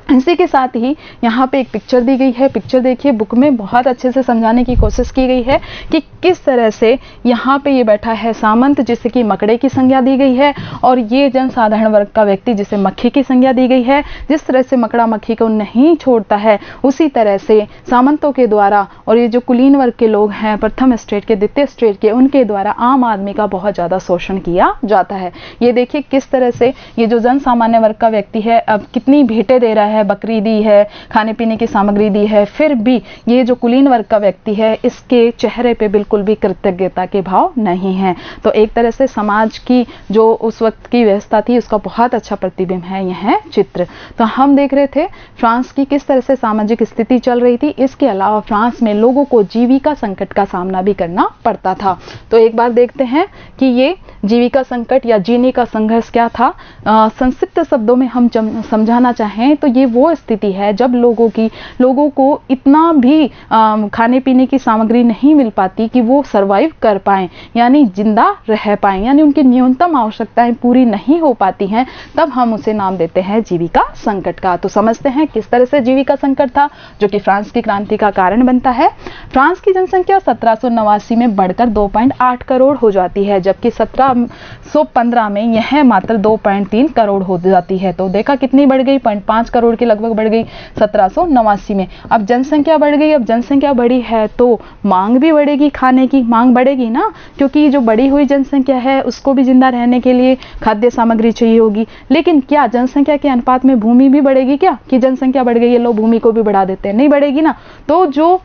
इसी के साथ ही यहाँ पे एक पिक्चर दी गई है। पिक्चर देखिए, बुक में बहुत अच्छे से समझाने की कोशिश की गई है कि किस तरह से यहाँ पे ये बैठा है सामंत, जिसे कि मकड़े की संज्ञा दी गई है, और ये जनसाधारण वर्ग का व्यक्ति जिसे मक्खी की संज्ञा दी गई है। जिस तरह से मकड़ा मक्खी को नहीं छोड़ता है, उसी तरह से सामंतों के द्वारा और ये जो कुलीन वर्ग के लोग हैं, प्रथम स्टेट के, द्वितीय स्टेट के, उनके द्वारा आम आदमी का बहुत ज़्यादा शोषण किया जाता है। ये देखिए किस तरह से ये जो जन सामान्य वर्ग का व्यक्ति है, अब कितनी भेंटें दे रहा है, बकरी दी है, खाने पीने की सामग्री दी है, फिर भी ये जो कुलीन वर्ग का व्यक्ति है, इसके चेहरे पे बिल्कुल भी कृतज्ञता के भाव नहीं है। तो एक तरह से समाज की जो उस वक्त की व्यवस्था थी, उसका बहुत अच्छा प्रतिबिंब है यह चित्र। तो हम देख रहे थे फ्रांस की किस तरह से सामाजिक स्थिति चल रही थी। इसके अलावा फ्रांस में लोगों को जीविका संकट का सामना भी करना पड़ता था। तो एक बार देखते हैं कि ये जीविका संकट या जीने का संघर्ष क्या था। संक्षिप्त शब्दों में हम समझाना चाहें तो ये वो स्थिति है जब लोगों को इतना भी खाने पीने की सामग्री नहीं मिल पाती कि वो सरवाइव कर पाएं, यानी जिंदा रह पाएं, यानी उनकी न्यूनतम आवश्यकताएं पूरी नहीं हो पाती हैं, तब हम उसे नाम देते हैं जीविका संकट का। तो समझते हैं किस तरह से जीविका संकट था जो कि फ्रांस की क्रांति का कारण बनता है। फ्रांस की जनसंख्या 1789 में बढ़कर 2.8 करोड़ हो जाती है, जबकि 1715 में यह मात्र 2.3 करोड़ हो जाती है। तो देखा कितनी बढ़ गई, 0.5 करोड़ के लगभग बढ़ गई 1789 में। अब जनसंख्या बढ़ गई, अब जनसंख्या बढ़ी है तो मांग भी बढ़ेगी, खाने की मांग बढ़ेगी ना, क्योंकि जो बढ़ी हुई जनसंख्या है उसको भी जिंदा रहने के लिए खाद्य सामग्री चाहिए होगी। लेकिन क्या जनसंख्या के अनुपात में भूमि भी बढ़ेगी क्या, कि जनसंख्या बढ़ गई है लो भूमि को भी बढ़ा देते हैं? नहीं बढ़ेगी ना। तो जो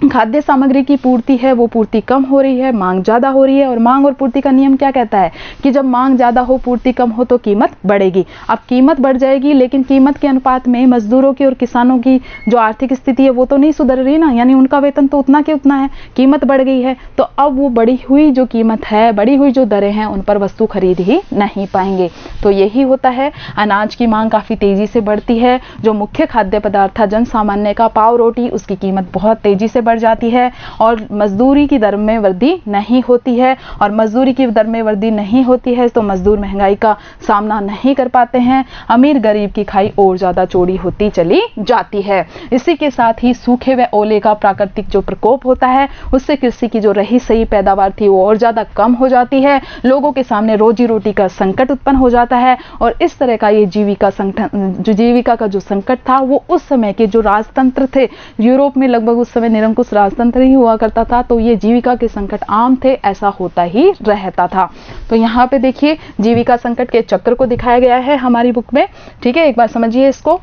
खाद्य सामग्री की पूर्ति है वो पूर्ति कम हो रही है, मांग ज्यादा हो रही है। और मांग और पूर्ति का नियम क्या कहता है कि जब मांग ज्यादा हो, पूर्ति कम हो, तो कीमत बढ़ेगी। अब कीमत बढ़ जाएगी, लेकिन कीमत के अनुपात में मजदूरों की और किसानों की जो आर्थिक स्थिति है वो तो नहीं सुधर रही ना, यानी उनका वेतन तो उतना के उतना है, कीमत बढ़ गई है। तो अब वो बढ़ी हुई जो कीमत है, बढ़ी हुई जो दरें हैं, उन पर वस्तु खरीद ही नहीं पाएंगे। तो यही होता है, अनाज की मांग काफी तेजी से बढ़ती है। जो मुख्य खाद्य पदार्थ था जन सामान्य का, पाव रोटी, उसकी कीमत बहुत तेजी से बढ़ जाती है और मजदूरी की दर में वृद्धि नहीं होती है। और मजदूरी की दर में वृद्धि नहीं होती है तो मजदूर महंगाई का सामना नहीं कर पाते हैं। अमीर गरीब की खाई और ज्यादा चौड़ी होती चली जाती है। इसी के साथ ही सूखे व ओले का प्राकृतिक जो प्रकोप होता है, उससे कृषि की जो रही सही पैदावार थी वो और ज्यादा कम हो जाती है। लोगों के सामने रोजी रोटी का संकट उत्पन्न हो जाता है। और इस तरह का ये जीविका का जो संकट था वो उस समय के जो राजतंत्र थे, यूरोप में लगभग उस समय निरंकुश राजतंत्र ही हुआ करता था, तो ये जीविका के संकट आम थे, ऐसा होता ही रहता था। तो यहाँ पे देखिए जीविका संकट के चक्र को दिखाया गया है हमारी बुक में। ठीक है, एक बार समझिए इसको।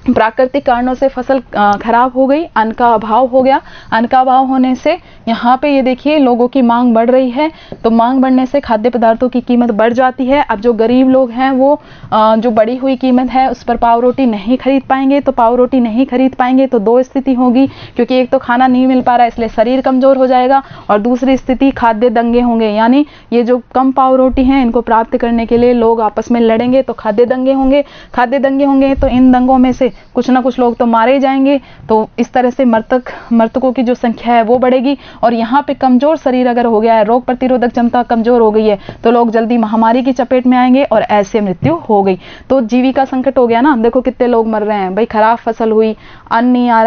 प्राकृतिक कारणों से फसल खराब हो गई, अन्न का अभाव हो गया। अन्न का अभाव होने से यहाँ पे ये देखिए लोगों की मांग बढ़ रही है, तो मांग बढ़ने से खाद्य पदार्थों की कीमत बढ़ जाती है। अब जो गरीब लोग हैं वो जो बढ़ी हुई कीमत है उस पर पाव रोटी नहीं खरीद पाएंगे। तो पाव रोटी नहीं खरीद पाएंगे तो दो स्थिति होगी, क्योंकि एक तो खाना नहीं मिल पा रहा है इसलिए शरीर कमजोर हो जाएगा, और दूसरी स्थिति खाद्य दंगे होंगे, यानी ये जो कम पाव रोटी हैं इनको प्राप्त करने के लिए लोग आपस में लड़ेंगे तो खाद्य दंगे होंगे। खाद्य दंगे होंगे तो इन दंगों में से कुछ ना कुछ लोग तो मारे जाएंगे। तो इस तरह से मृतकों की जो संख्या है वो बढ़ेगी। और यहाँ पे कमजोर शरीर अगर हो गया है, रोग प्रतिरोधक क्षमता कमजोर हो गई है, तो लोग जल्दी महामारी की चपेट में आएंगे और ऐसे मृत्यु हो गई। तो जीविका संकट हो गया ना। देखो कितने लोग मर रहे हैं भाई, खराब फसल हुई, अन्न नहीं आ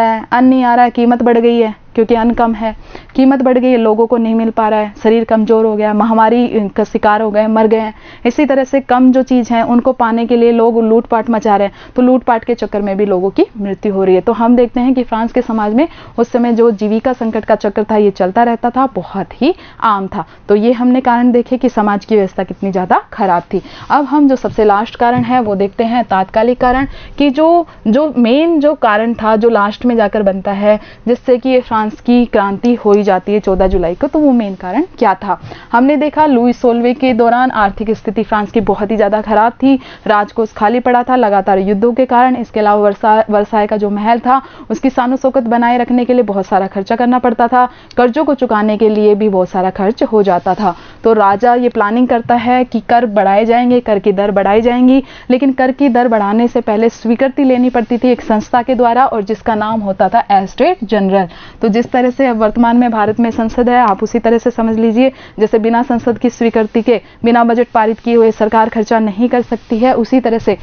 रहा है, कीमत बढ़ गई है, क्योंकि अन्न कम है, कीमत बढ़ गई है, लोगों को नहीं मिल पा रहा है, शरीर कमजोर हो गया, महामारी का शिकार हो गए, मर गए हैं। इसी तरह से कम जो चीज़ है उनको पाने के लिए लोग लूटपाट मचा रहे हैं, तो लूटपाट के चक्कर में भी लोगों की मृत्यु हो रही है। तो हम देखते हैं कि फ्रांस के समाज में उस समय जो जीविका संकट का चक्र था ये चलता रहता था, बहुत ही आम था। तो ये हमने कारण देखे कि समाज की व्यवस्था कितनी ज़्यादा खराब थी। अब हम जो सबसे लास्ट कारण है वो देखते हैं, तात्कालिक कारण, कि जो मेन जो कारण था जो लास्ट में जाकर बनता है जिससे कि ये फ्रांस की क्रांति हो ही जाती है 14 जुलाई को, तो वो मेन कारण क्या था। हमने देखा लुई 16वें के दौरान आर्थिक स्थिति फ्रांस की बहुत ही ज़्यादा खराब थी, राजकोष खाली पड़ा था लगातार युद्धों के कारण। इसके अलावा वर्साय का जो महल था उसकी शान शौकत बनाए रखने के लिए बहुत सारा खर्चा करना पड़ता था, कर्जों को चुकाने के लिए भी बहुत सारा खर्च हो जाता था। तो राजा ये प्लानिंग करता है कि कर बढ़ाए जाएंगे, कर की दर बढ़ाई जाएंगी, लेकिन कर की दर बढ़ाने से पहले स्वीकृति लेनी पड़ती थी एक संस्था के द्वारा, और जिसका नाम होता था एस्टेट जनरल। तो जिस तरह से अब वर्तमान में भारत में संसद है, आप उसी तरह से समझ लीजिए जैसे बिना संसद की स्वीकृति के, बिना बजट पारित किए हुए सरकार खर्चा नहीं कर सकती है, उसी तरह से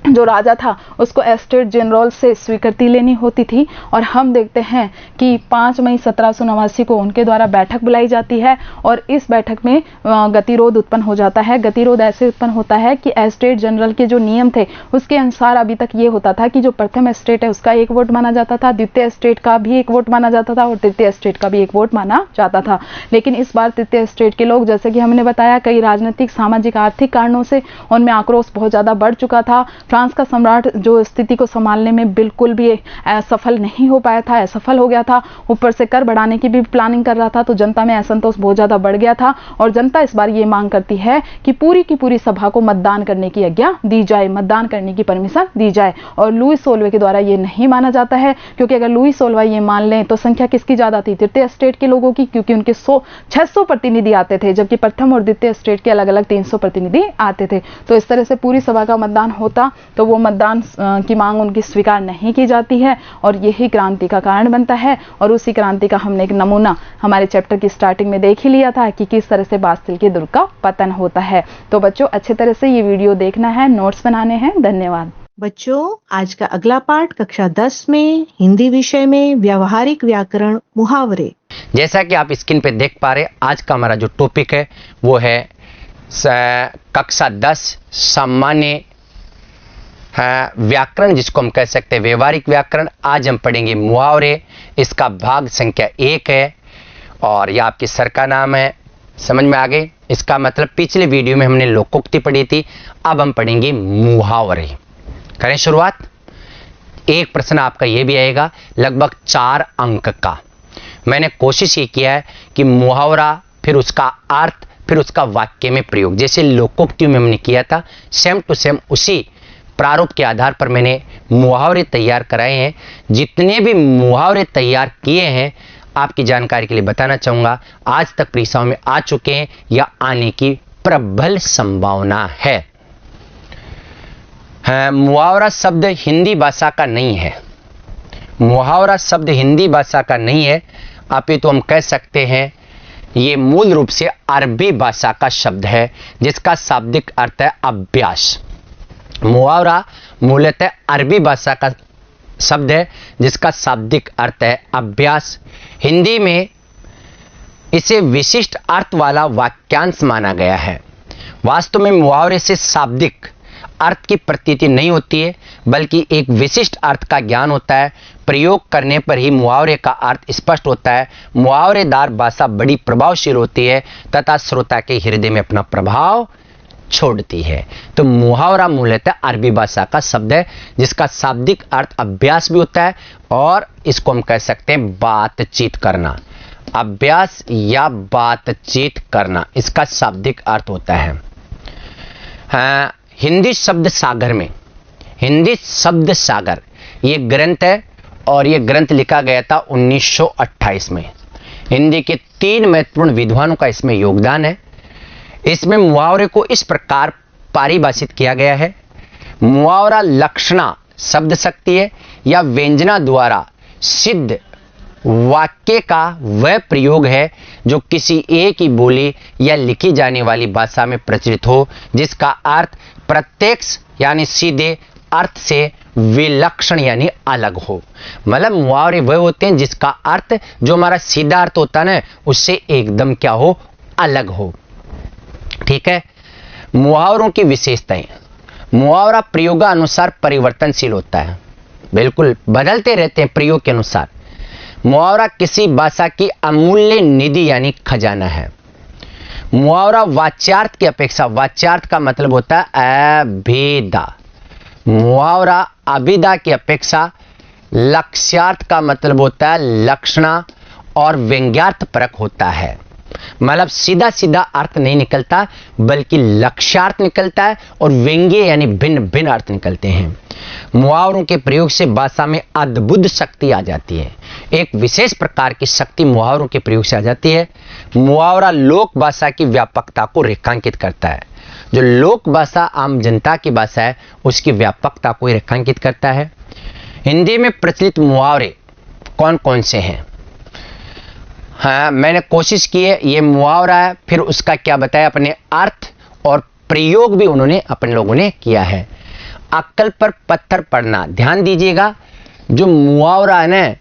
जो राजा था उसको एस्टेट जनरल से स्वीकृति लेनी होती थी। और हम देखते हैं कि 5 मई 1789 को उनके द्वारा बैठक बुलाई जाती है, और इस बैठक में गतिरोध उत्पन्न हो जाता है। गतिरोध ऐसे उत्पन्न होता है कि एस्टेट जनरल के जो नियम थे उसके अनुसार अभी तक ये होता था कि जो प्रथम एस्टेट है उसका 1 वोट माना जाता था, द्वितीय एस्टेट का भी 1 वोट माना जाता था, और तृतीय एस्टेट का भी 1 वोट माना जाता था। लेकिन इस बार तृतीय एस्टेट के लोग, जैसे कि हमने बताया, कई राजनीतिक, सामाजिक, आर्थिक कारणों से उनमें आक्रोश बहुत ज्यादा बढ़ चुका था। फ्रांस का सम्राट जो स्थिति को संभालने में बिल्कुल भी सफल नहीं हो पाया था, असफल हो गया था। ऊपर से कर बढ़ाने की भी प्लानिंग कर रहा था, तो जनता में असंतोष बहुत ज्यादा बढ़ गया था। और जनता इस बार ये मांग करती है कि पूरी की पूरी सभा को मतदान करने की आज्ञा दी जाए, मतदान करने की परमिशन दी जाए। और लुई 16वें के द्वारा ये नहीं माना जाता है, क्योंकि अगर लुई 16वां ये मान लें तो संख्या किसकी ज्यादा थी? तृतीय स्टेट के लोगों की, क्योंकि उनके 600 प्रतिनिधि आते थे, जबकि प्रथम और द्वितीय स्टेट के अलग अलग 300 प्रतिनिधि आते थे। तो इस तरह से पूरी सभा का मतदान होता, तो वो मतदान की मांग उनकी स्वीकार नहीं की जाती है, और यही क्रांति का कारण बनता है। और उसी क्रांति का हमने एक नमूना हमारे चैप्टर की स्टार्टिंग में देख ही लिया था कि किस तरह से बास्तिल के दुर्ग का पतन होता है। तो बच्चों अच्छे तरह से ये वीडियो देखना है, नोट्स बनाने हैं। धन्यवाद बच्चों। आज का अगला पाठ कक्षा 10 में हिंदी विषय में व्यावहारिक व्याकरण मुहावरे। जैसा कि आप स्क्रीन पे देख पा रहे, आज का हमारा जो टॉपिक है वो है कक्षा 10 सामान्य व्याकरण, जिसको हम कह सकते हैं व्यवहारिक व्याकरण। आज हम पढ़ेंगे मुहावरे। इसका भाग संख्या 1 है, और यह आपके सर का नाम है। समझ में आ गई? इसका मतलब पिछले वीडियो में हमने लोकोक्ति पढ़ी थी, अब हम पढ़ेंगे मुहावरे। करें शुरुआत। एक प्रश्न आपका यह भी आएगा लगभग 4 अंक का। मैंने कोशिश ये किया है कि मुहावरा, फिर उसका अर्थ, फिर उसका वाक्य में प्रयोग, जैसे लोकोक्ति में हमने किया था, सेम टू सेम उसी प्रारूप के आधार पर मैंने मुहावरे तैयार कराए हैं। जितने भी मुहावरे तैयार किए हैं, आपकी जानकारी के लिए बताना चाहूँगा, आज तक परीक्षाओं में आ चुके हैं या आने की प्रबल संभावना है। मुहावरा शब्द हिंदी भाषा का नहीं है। मुहावरा शब्द हिंदी भाषा का नहीं है, अपितु हम कह सकते हैं ये मूल रूप से अरबी भाषा का शब्द है, जिसका शाब्दिक अर्थ है अभ्यास। मुहावरा मूलतः अरबी भाषा का शब्द है, जिसका शाब्दिक अर्थ है अभ्यास। हिंदी में इसे विशिष्ट अर्थ वाला वाक्यांश माना गया है। वास्तव में मुहावरे से शाब्दिक अर्थ की प्रतीति नहीं होती है, बल्कि एक विशिष्ट अर्थ का ज्ञान होता है। प्रयोग करने पर ही मुहावरे का अर्थ स्पष्ट होता है। मुहावरेदार भाषा बड़ी प्रभावशील होती है तथा श्रोता के हृदय में अपना प्रभाव छोड़ती है। तो मुहावरा मूलतः अरबी भाषा का शब्द है, जिसका शाब्दिक अर्थ अभ्यास भी होता है, और इसको हम कह सकते हैं बातचीत करना। अभ्यास या बातचीत करना, इसका शाब्दिक अर्थ होता है। हिंदी शब्द सागर में, हिंदी शब्द सागर ये ग्रंथ है, और ये ग्रंथ लिखा गया था 1928 में। हिंदी के 3 महत्वपूर्ण विद्वानों का इसमें योगदान है। इसमें मुहावरे को इस प्रकार परिभाषित किया गया है। मुहावरा लक्षणा शब्द शक्ति है या व्यंजना द्वारा सिद्ध वाक्य का वह प्रयोग है जो किसी एक ही बोली या लिखी जाने वाली भाषा में प्रचलित हो, जिसका अर्थ प्रत्यक्ष यानी सीधे अर्थ से विलक्षण यानी अलग हो। मतलब मुहावरे वह होते हैं जिसका अर्थ, जो हमारा सीधा अर्थ होता है ना, उससे एकदम क्या हो, अलग हो। ठीक है। मुहावरों की विशेषताएं। मुहावरा प्रयोगानुसार परिवर्तनशील होता है, बिल्कुल बदलते रहते हैं प्रयोग के अनुसार। मुहावरा किसी भाषा की अमूल्य निधि यानी खजाना है। मुहावरा वाच्यार्थ की अपेक्षा, वाच्यार्थ का मतलब होता है अभिधा, मुहावरा अभिधा की अपेक्षा लक्ष्यार्थ का मतलब होता है लक्षणा और व्यंग्यार्थ परक होता है। मतलब सीधा सीधा अर्थ नहीं निकलता, बल्कि लक्ष्यार्थ निकलता है और व्यंग्य यानी भिन्न भिन्न अर्थ निकलते हैं। मुहावरों के प्रयोग से भाषा में अद्भुत शक्ति आ जाती है। एक विशेष प्रकार की शक्ति मुहावरों के प्रयोग से आ जाती है। मुहावरा लोक भाषा की व्यापकता को रेखांकित करता है। जो लोक भाषा आम जनता की भाषा है, उसकी व्यापकता को रेखांकित करता है। हिंदी में प्रचलित मुहावरे कौन कौन से हैं? हाँ, मैंने कोशिश की है। ये मुहावरा है, फिर उसका क्या बताया, अपने अर्थ और प्रयोग भी उन्होंने अपने लोगों ने किया है। अक्कल पर पत्थर पड़ना, ध्यान दीजिएगा। जो मुहावरा है ना,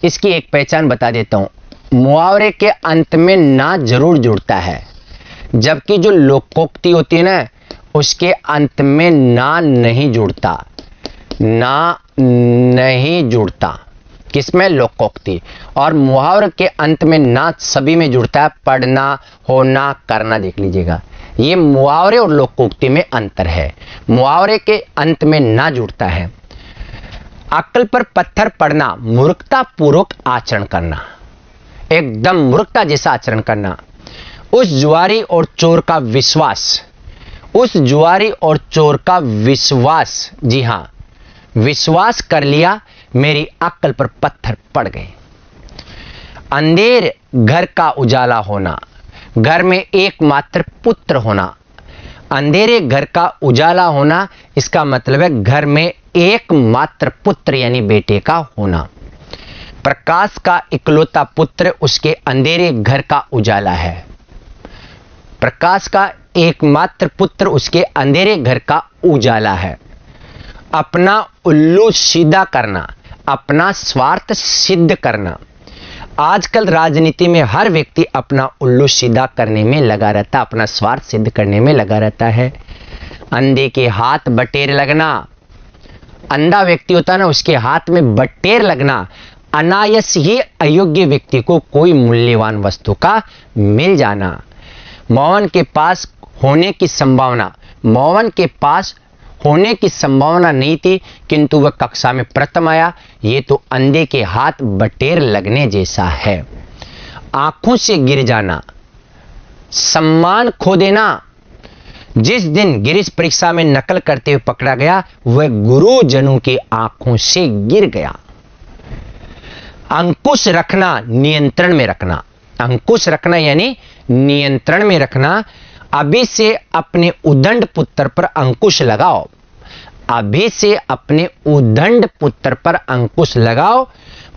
इसकी एक पहचान बता देता हूं। मुहावरे के अंत में ना जरूर जुड़ता है, जबकि जो लोकोक्ति होती है ना, उसके अंत में ना नहीं जुड़ता, ना नहीं जुड़ता। किसमें? लोकोक्ति। और मुहावरे के अंत में ना सभी में जुड़ता है, पढ़ना, होना, करना। देख लीजिएगा, ये मुहावरे और लोकोक्ति में अंतर है। मुहावरे के अंत में ना जुड़ता है। अक्ल पर पत्थर पड़ना, मूर्खता पूर्वक आचरण करना, एकदम मूर्खता जैसा आचरण करना। उस जुआरी और चोर का विश्वास, उस जुआरी और चोर का विश्वास, जी हां, विश्वास कर लिया, मेरी अक्ल पर पत्थर पड़ गए। अंधेर घर का उजाला होना, घर में एकमात्र पुत्र होना। अंधेरे घर का उजाला होना, इसका मतलब है घर में एकमात्र पुत्र यानी बेटे का होना। प्रकाश का इकलौता पुत्र उसके अंधेरे घर का उजाला है। प्रकाश का एकमात्र पुत्र उसके अंधेरे घर का उजाला है। अपना उल्लू सीधा करना, अपना स्वार्थ सिद्ध करना। आजकल राजनीति में हर व्यक्ति अपना उल्लू सीधा करने में लगा रहता है, अपना स्वार्थ सिद्ध करने में लगा रहता है। अंधे के हाथ बटेर लगना, अंधा व्यक्ति होता है ना, उसके हाथ में बटेर लगना, अनायास ही अयोग्य व्यक्ति को कोई मूल्यवान वस्तु का मिल जाना। मोहन के पास होने की संभावना, मोहन के पास होने की संभावना नहीं थी, किंतु वह कक्षा में प्रथम आया। ये तो अंधे के हाथ बटेर लगने जैसा है। आंखों से गिर जाना, सम्मान खो देना। जिस दिन गिरीश परीक्षा में नकल करते हुए पकड़ा गया, वह गुरुजनों की आंखों से गिर गया। अंकुश रखना, नियंत्रण में रखना। अंकुश रखना यानी नियंत्रण में रखना। अभी से अपने उदंड पुत्र पर अंकुश लगाओ, अभी से अपने उदंड पुत्र पर अंकुश लगाओ।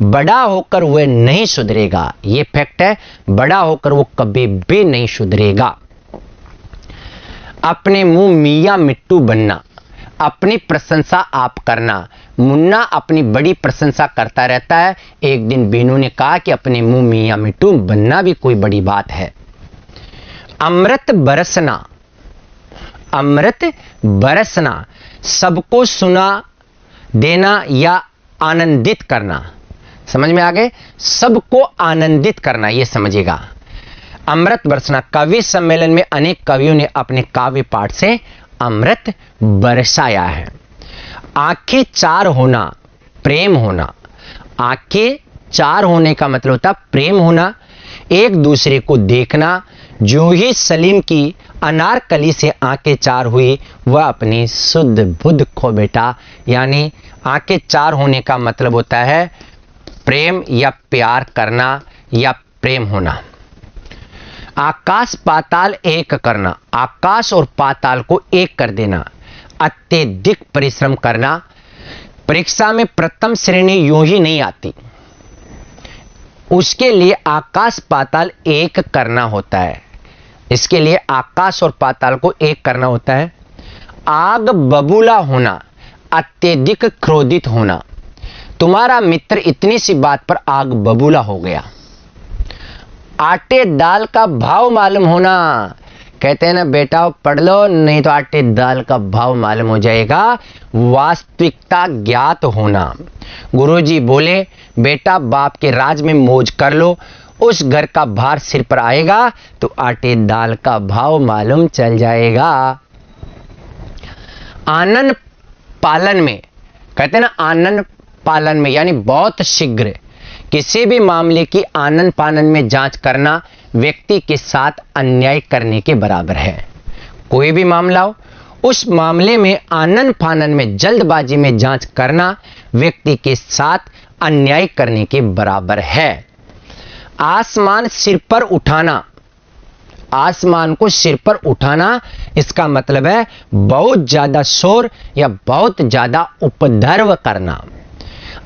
बड़ा होकर वह नहीं सुधरेगा, यह फैक्ट है। बड़ा होकर वो कभी भी नहीं सुधरेगा। अपने मुंह मियां मिट्टू बनना, अपनी प्रशंसा आप करना। मुन्ना अपनी बड़ी प्रशंसा करता रहता है। एक दिन बीनू ने कहा कि अपने मुंह मियां मिट्टू बनना भी कोई बड़ी बात है। अमृत बरसना, अमृत बरसना, सबको सुना देना या आनंदित करना। समझ में आ गए? सबको आनंदित करना, यह समझिएगा। अमृत बरसना। कवि सम्मेलन में अनेक कवियों ने अपने काव्य पाठ से अमृत बरसाया है। आंखें चार होना, प्रेम होना। आंखें चार होने का मतलब होता प्रेम होना, एक दूसरे को देखना। जो ही सलीम की अनारकली से आंखें चार हुई, वह अपनी शुद्ध बुद्ध खो बैठा। यानी आंखें चार होने का मतलब होता है प्रेम या प्यार करना या प्रेम होना। आकाश पाताल एक करना, आकाश और पाताल को एक कर देना। अत्यधिक परिश्रम करना। परीक्षा में प्रथम श्रेणी यूं ही नहीं आती, उसके लिए आकाश पाताल एक करना होता है। इसके लिए आकाश और पाताल को एक करना होता है। आग बबूला होना, अत्यधिक क्रोधित होना, तुम्हारा मित्र इतनी सी बात पर आग बबूला हो गया। आटे दाल का भाव मालूम होना, कहते हैं ना बेटा पढ़ लो नहीं तो आटे दाल का भाव मालूम हो जाएगा। वास्तविकता ज्ञात होना, गुरुजी बोले बेटा बाप के राज में मौज कर लो, उस घर का भार सिर पर आएगा तो आटे दाल का भाव मालूम चल जाएगा। आनंद पालन में, कहते हैं ना आनंद पालन में यानी बहुत शीघ्र किसी भी मामले की आनंद पालन में जांच करना व्यक्ति के साथ अन्याय करने के बराबर है। कोई भी मामला हो, उस मामले में आनंद फानन में जल्दबाजी में जांच करना व्यक्ति के साथ अन्याय करने के बराबर है। आसमान सिर पर उठाना, आसमान को सिर पर उठाना, इसका मतलब है बहुत ज्यादा शोर या बहुत ज्यादा उपद्रव करना।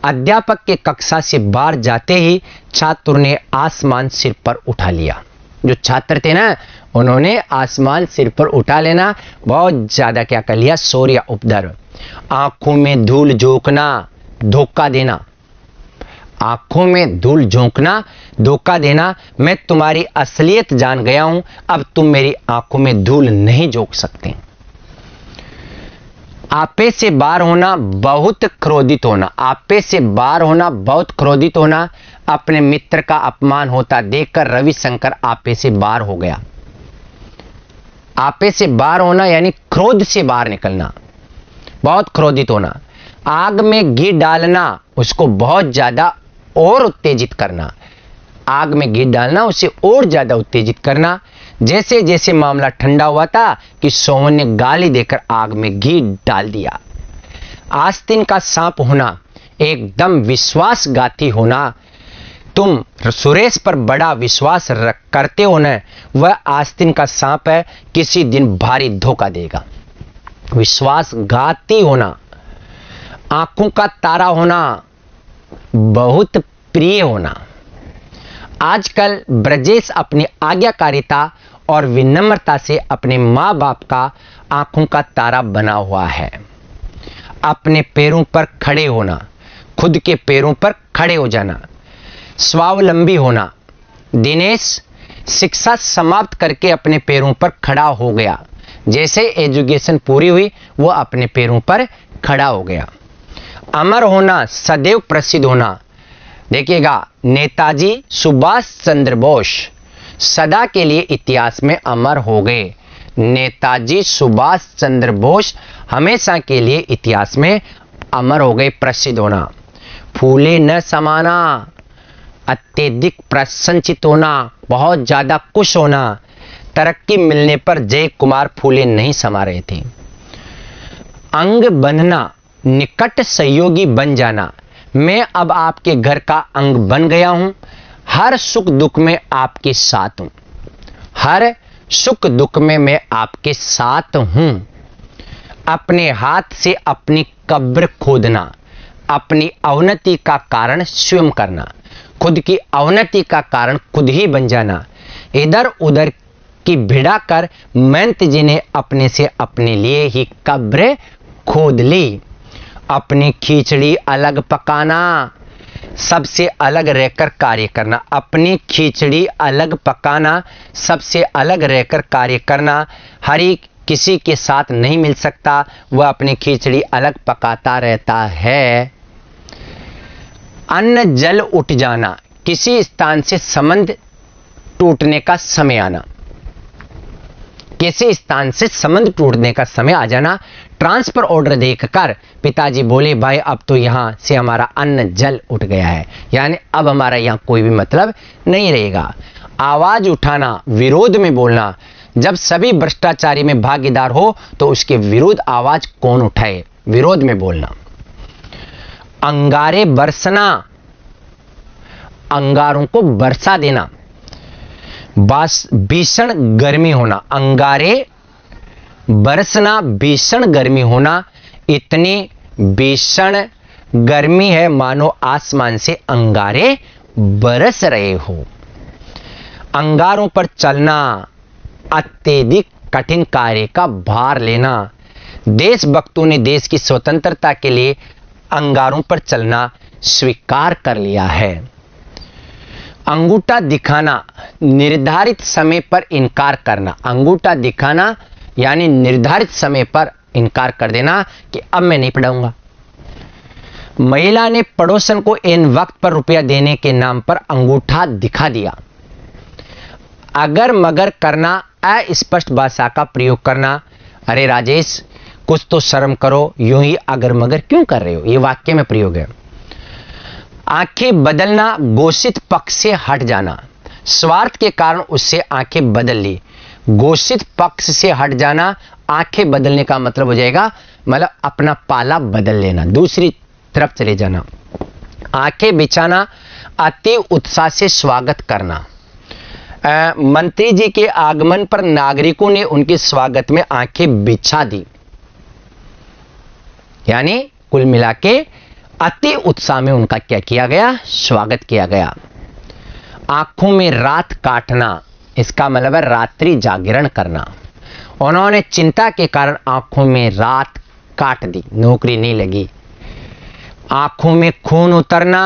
अध्यापक के कक्षा से बाहर जाते ही छात्र ने आसमान सिर पर उठा लिया। जो छात्र थे ना, उन्होंने आसमान सिर पर उठा लेना, बहुत ज्यादा क्या कर लिया, शोर या उपद्रव। आंखों में धूल झोंकना, धोखा देना, आंखों में धूल झोंकना, धोखा देना, मैं तुम्हारी असलियत जान गया हूं, अब तुम मेरी आंखों में धूल नहीं झोंक सकते। आपे से बाहर होना, बहुत क्रोधित होना, आपे से बाहर होना, बहुत क्रोधित होना। अपने मित्र का अपमान होता देखकर रविशंकर आपे से बाहर हो गया। आपे से बाहर होना यानी क्रोध से बाहर निकलना, बहुत क्रोधित होना। आग में घी डालना, उसको बहुत ज्यादा और उत्तेजित करना, आग में घी डालना उसे और ज्यादा उत्तेजित करना। जैसे जैसे मामला ठंडा हुआ था कि सोहन ने गाली देकर आग में घी डाल दिया। आस्तीन का सांप होना, एकदम विश्वासघाती होना। तुम सुरेश पर बड़ा विश्वास करते हो ना, वह आस्तीन का सांप है, किसी दिन भारी धोखा देगा। विश्वासघाती होना। आंखों का तारा होना, बहुत प्रिय होना। आजकल ब्रजेश अपनी आज्ञाकारिता और विनम्रता से अपने माँ बाप का आंखों का तारा बना हुआ है। अपने पैरों पर खड़े होना, खुद के पैरों पर खड़े हो जाना। स्वावलंबी होना। दिनेश शिक्षा समाप्त करके अपने पैरों पर खड़ा हो गया। जैसे एजुकेशन पूरी हुई वो अपने पैरों पर खड़ा हो गया। अमर होना, सदैव प्रसिद्ध होना। देखिएगा, नेताजी सुभाष चंद्र बोस सदा के लिए इतिहास में अमर हो गए। नेताजी सुभाष चंद्र बोस हमेशा के लिए इतिहास में अमर हो गए, प्रसिद्ध होना। फूले न समाना, अत्यधिक प्रसन्नचित होना, बहुत ज्यादा खुश होना। तरक्की मिलने पर जय कुमार फूले नहीं समा रहे थे। अंग बंधना, निकट सहयोगी बन जाना। मैं अब आपके घर का अंग बन गया हूं, हर सुख दुख में आपके साथ हूं, हर सुख दुख में मैं आपके साथ हूं। अपने हाथ से अपनी कब्र खोदना, अपनी अवनति का कारण स्वयं करना, खुद की अवनति का कारण खुद ही बन जाना। इधर उधर की भिड़ा कर महंत जी ने अपने से अपने लिए ही कब्र खोद ली। अपनी खिचड़ी अलग पकाना, सबसे अलग रहकर कार्य करना। अपनी खिचड़ी अलग पकाना, सबसे अलग रहकर कार्य करना। हरी किसी के साथ नहीं मिल सकता, वह अपनी खिचड़ी अलग पकाता रहता है। अन्न जल उठ जाना, किसी स्थान से संबंध टूटने का समय आना, किसी स्थान से संबंध टूटने का समय आ जाना। ट्रांसफर ऑर्डर देखकर पिताजी बोले, भाई अब तो यहां से हमारा अन्न जल उठ गया है, यानी अब हमारा यहां कोई भी मतलब नहीं रहेगा। आवाज उठाना, विरोध में बोलना। जब सभी भ्रष्टाचारी में भागीदार हो तो उसके विरुद्ध आवाज कौन उठाए, विरोध में बोलना। अंगारे बरसना, अंगारों को बरसा देना। भीषण गर्मी होना, अंगारे बरसना, भीषण गर्मी होना। इतनी भीषण गर्मी है मानो आसमान से अंगारे बरस रहे हो। अंगारों पर चलना, अत्यधिक कठिन कार्य का भार लेना। देशभक्तों ने देश की स्वतंत्रता के लिए अंगारों पर चलना स्वीकार कर लिया है। अंगूठा दिखाना, निर्धारित समय पर इनकार करना। अंगूठा दिखाना यानी निर्धारित समय पर इनकार कर देना कि अब मैं नहीं पढ़ाऊंगा। महिला ने पड़ोसन को एन वक्त पर रुपया देने के नाम पर अंगूठा दिखा दिया। अगर मगर करना, अस्पष्ट भाषा का प्रयोग करना। अरे राजेश, कुछ तो शर्म करो, यूं ही अगर मगर क्यों कर रहे हो, ये वाक्य में प्रयोग है। आंखें बदलना, घोषित पक्ष से हट जाना। स्वार्थ के कारण उससे आंखें बदल ली। घोषित पक्ष से हट जाना, आंखें बदलने का मतलब हो जाएगा मतलब अपना पाला बदल लेना, दूसरी तरफ चले जाना। आंखें बिछाना, अति उत्साह से स्वागत करना। मंत्री जी के आगमन पर नागरिकों ने उनके स्वागत में आंखें बिछा दी, यानी कुल मिला के अति उत्साह में उनका क्या किया गया, स्वागत किया गया। आंखों में रात काटना, इसका मतलब है रात्रि जागरण करना। उन्होंने चिंता के कारण आंखों में रात काट दी, नौकरी नहीं लगी। आंखों में खून उतरना,